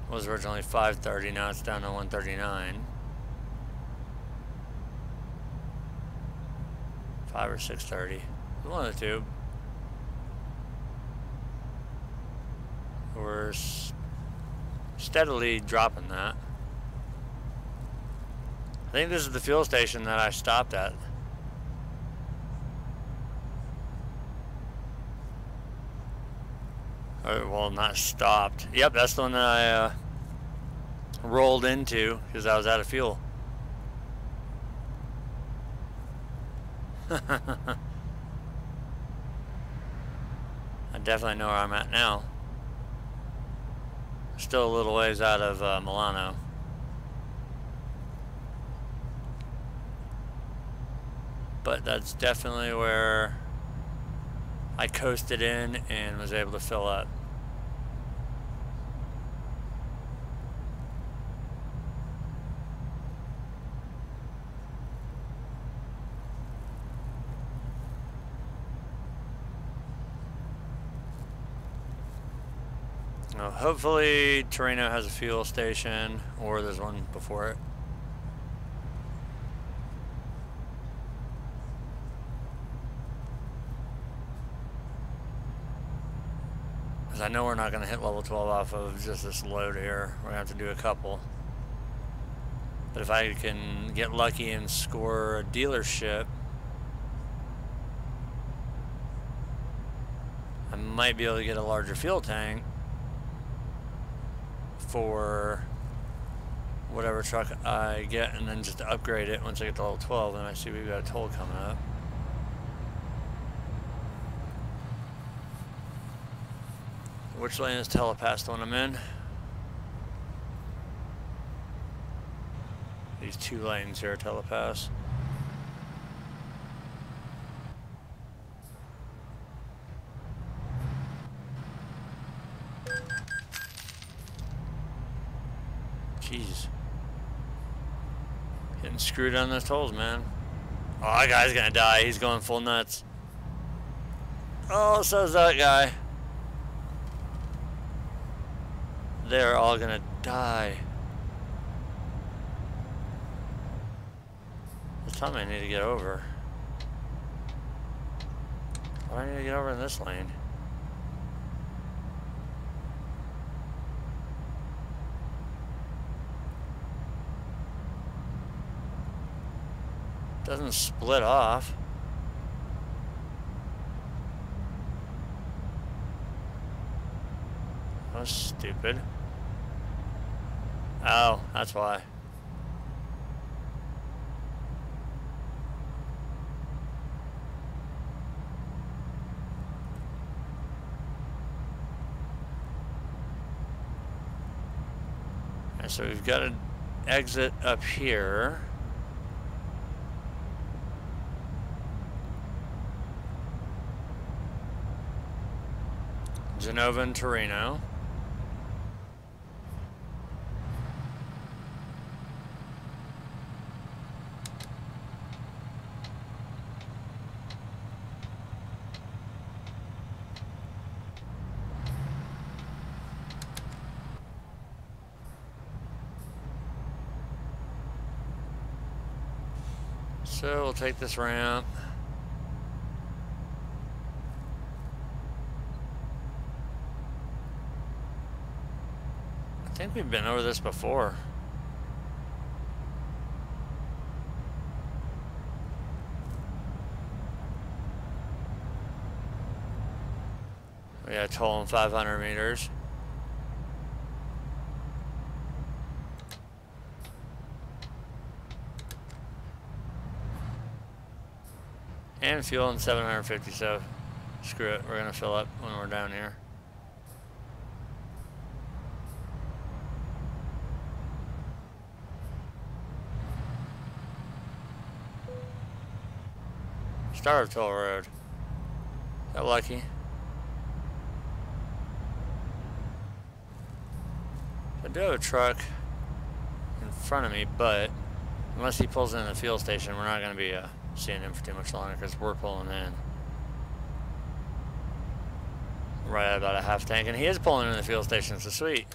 It was originally 5:30, now it's down to 1:39. 5 or 6:30. One of the two. We're steadily dropping that. I think this is the fuel station that I stopped at. Well, not stopped. Yep, that's the one that I rolled into because I was out of fuel. I definitely know where I'm at now. Still a little ways out of Milano. But that's definitely where I coasted in and was able to fill up. Now, hopefully Torino has a fuel station, or there's one before it. Because I know we're not going to hit level 12 off of just this load here. We're going to have to do a couple. But if I can get lucky and score a dealership, I might be able to get a larger fuel tank for whatever truck I get, and then just upgrade it once I get to level 12, and I see we've got a toll coming up. Which lane is telepass the one I'm in? These two lanes here are telepass. Jeez. Getting screwed on those tolls, man. Oh, that guy's gonna die. He's going full nuts. Oh, so's that guy. They're all gonna die. This time I need to get over. Why do I need to get over in this lane? Doesn't split off. That was stupid. Oh, that's why. And so we've got an exit up here. Genova and Torino. So we'll take this ramp. I think we've been over this before. We got a toll in 500 meters. And fuel in 750, so screw it. We're gonna fill up when we're down here. Start of toll road. Got lucky. I do have a truck in front of me, but unless he pulls in the fuel station, we're not going to be seeing him for too much longer because we're pulling in. Right at about a half tank, and he is pulling in the fuel station, so sweet.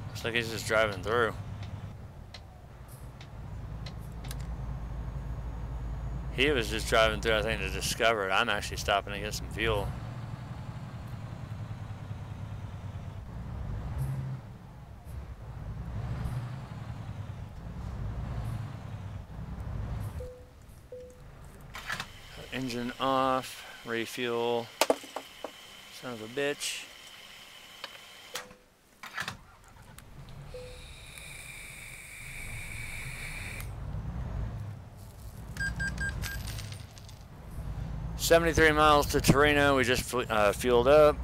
Looks like he's just driving through. He was just driving through, I think, to discover it. I'm actually stopping to get some fuel. Engine off. Refuel. Son of a bitch. $73 miles to Torino. We just fueled up.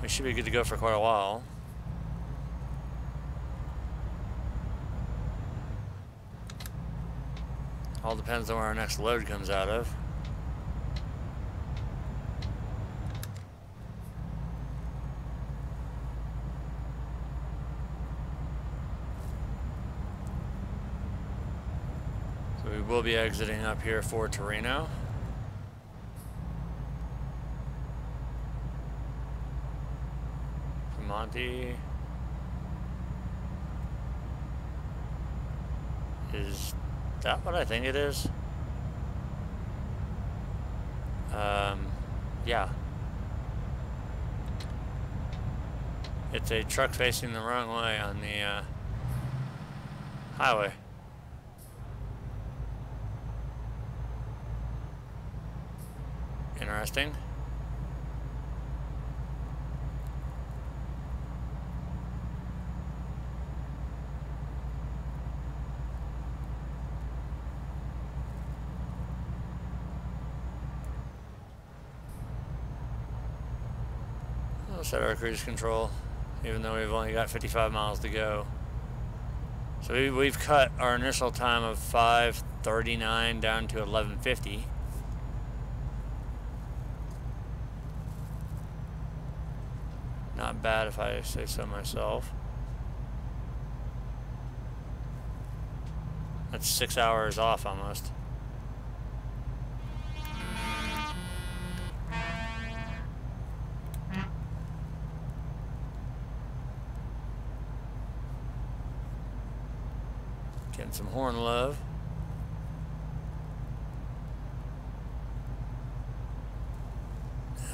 We should be good to go for quite a while. All depends on where our next load comes out of. So we will be exiting up here for Torino. Monty is that what I think it is? Yeah. It's a truck facing the wrong way on the highway. Interesting. We'll set our cruise control, even though we've only got 55 miles to go. So we've cut our initial time of 5:39 down to 11:50. Not bad if I say so myself. That's 6 hours off almost. Getting some horn love.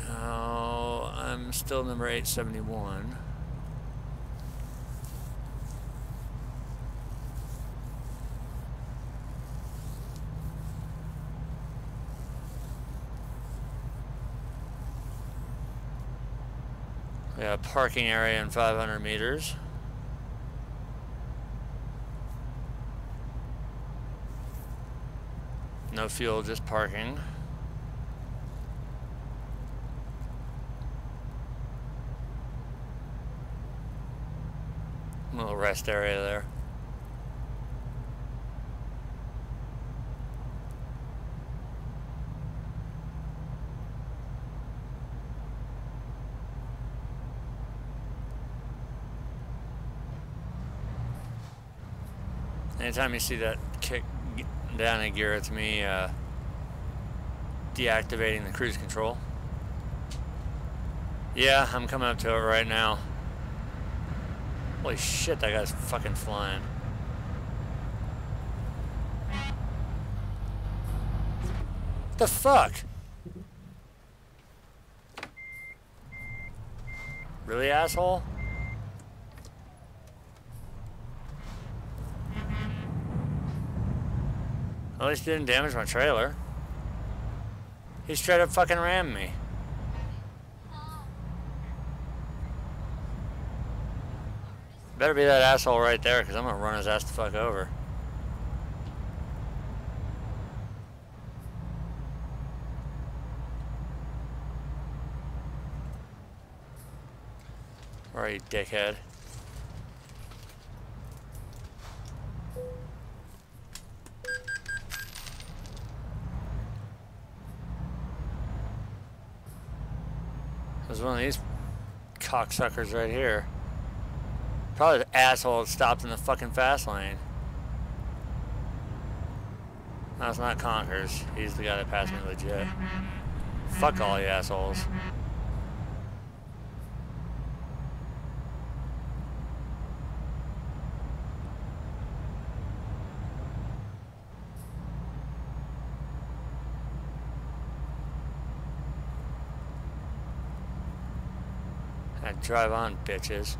Now, I'm still number 871. We have a parking area in 500 meters. No fuel, just parking. A little rest area there. Anytime you see that kick down a gear, it's me deactivating the cruise control. Yeah, I'm coming up to it right now. Holy shit, that guy's fucking flying. What the fuck? Really, asshole? At least he didn't damage my trailer. He straight up fucking rammed me. Better be that asshole right there, because I'm gonna run his ass the fuck over. Where are you, dickhead? There's one of these cocksuckers right here. Probably the asshole that stopped in the fucking fast lane. No, it's not Conkers. He's the guy that passed me legit. Fuck all you assholes. Drive on, bitches.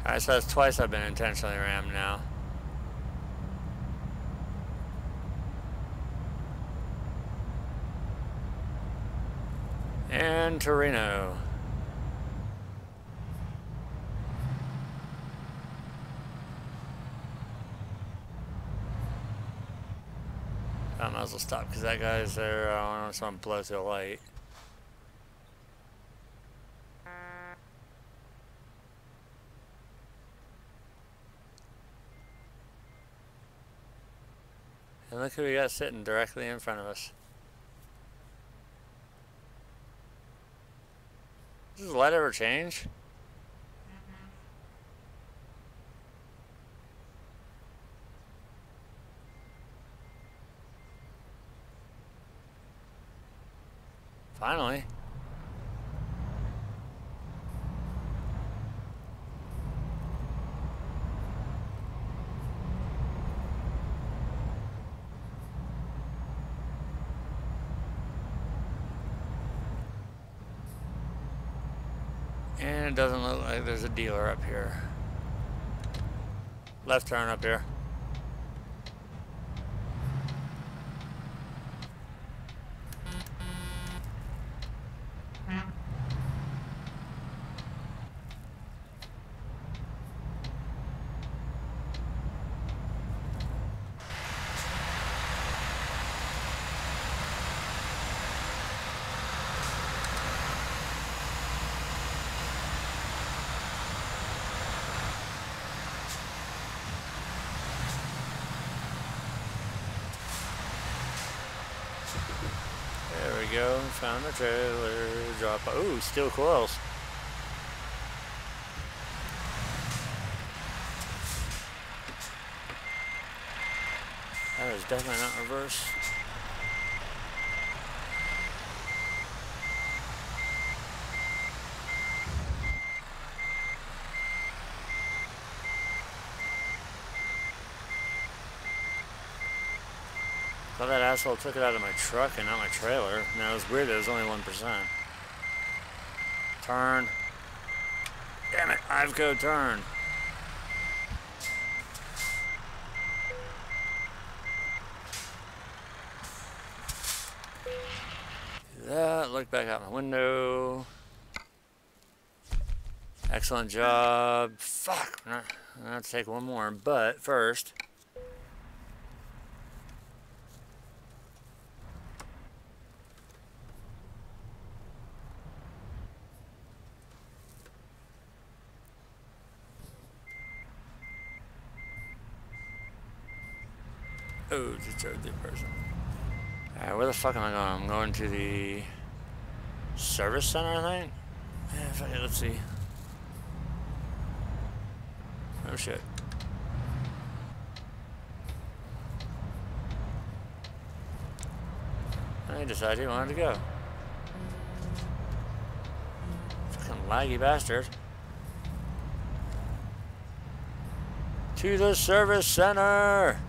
Alright, so that's twice I've been intentionally rammed now. And Torino. I might as well stop because that guy's there. I don't know, someone blows the light. And look who we got sitting directly in front of us. Does the light ever change? Finally. And it doesn't look like there's a dealer up here. Left turn up here. There we go, found the trailer, drop, ooh, steel coils. That is definitely not reverse. Thought that asshole took it out of my truck and not my trailer. Now it was weird that it was only 1%. Turn. Damn it, I've go turn. Do that, look back out my window. Excellent job. Fuck, I'm gonna have to take one more, but first. Oh, just drove the person. Alright, where the fuck am I going? I'm going to the service center, I think? Yeah, fuck it, let's see. Oh shit. I decided he wanted to go. Fucking laggy bastard. To the service center!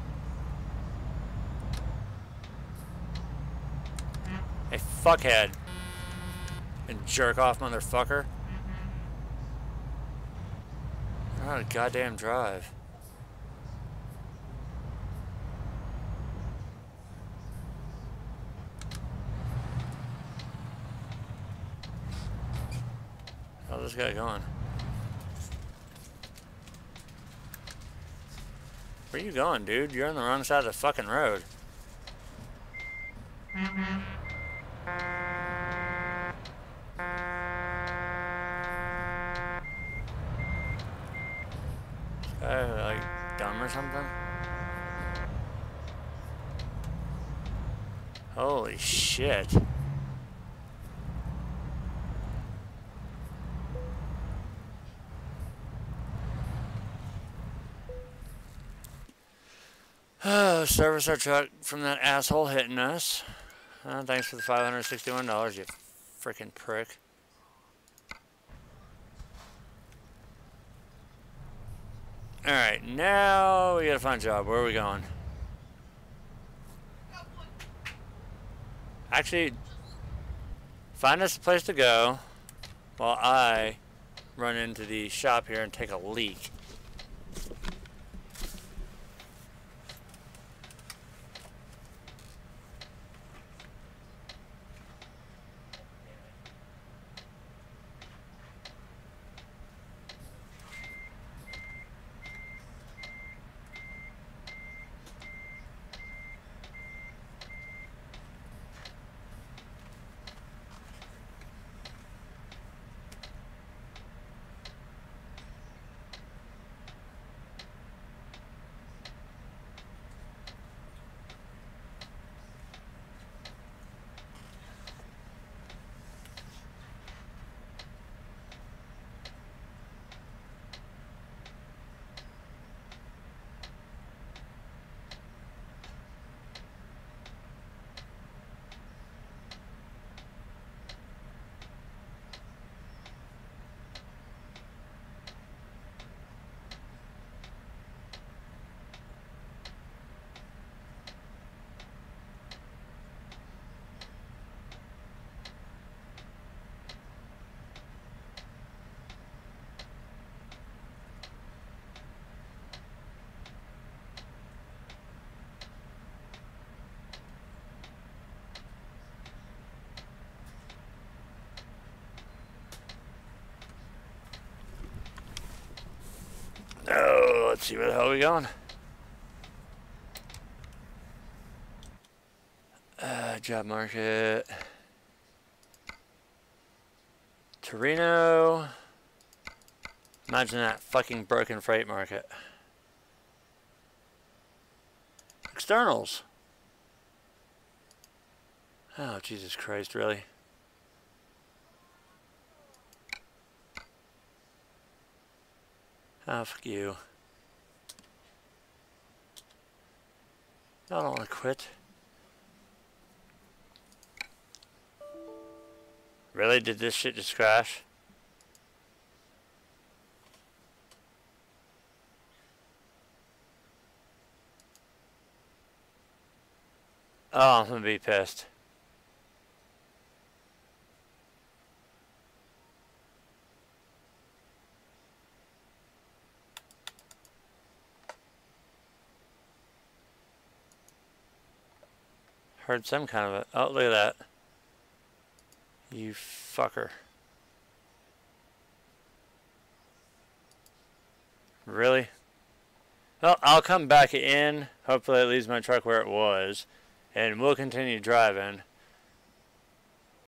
Hey, fuckhead. And jerk off, motherfucker. You're on a goddamn drive. How's this guy going? Where you going, dude? You're on the wrong side of the fucking road. Like dumb or something? Holy shit. Service our truck from that asshole hitting us. Thanks for the $561, you freaking prick. Alright, now we gotta find a job. Where are we going? Actually, find us a place to go while I run into the shop here and take a leak. Oh, let's see where the hell we going. Job market. Torino. Imagine that fucking broken freight market. Externals. Oh, Jesus Christ, really? Oh, fuck you. I don't want to quit. Really? Did this shit just crash? Oh, I'm gonna be pissed. Heard some kind of a... Oh, look at that. You fucker. Really? Well, I'll come back in. Hopefully it leaves my truck where it was. And we'll continue driving.